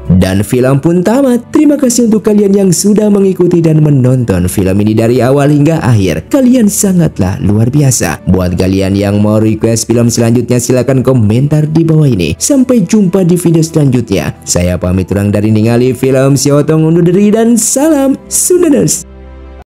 Dan film pun tamat. Terima kasih untuk kalian yang sudah mengikuti dan menonton film ini dari awal hingga akhir. Kalian sangatlah luar biasa. Buat kalian yang mau request film selanjutnya, silahkan komentar di bawah ini. Sampai jumpa di video selanjutnya. Saya pamit urang dari ningali film Si Otong undur diri dan salam Sundaners.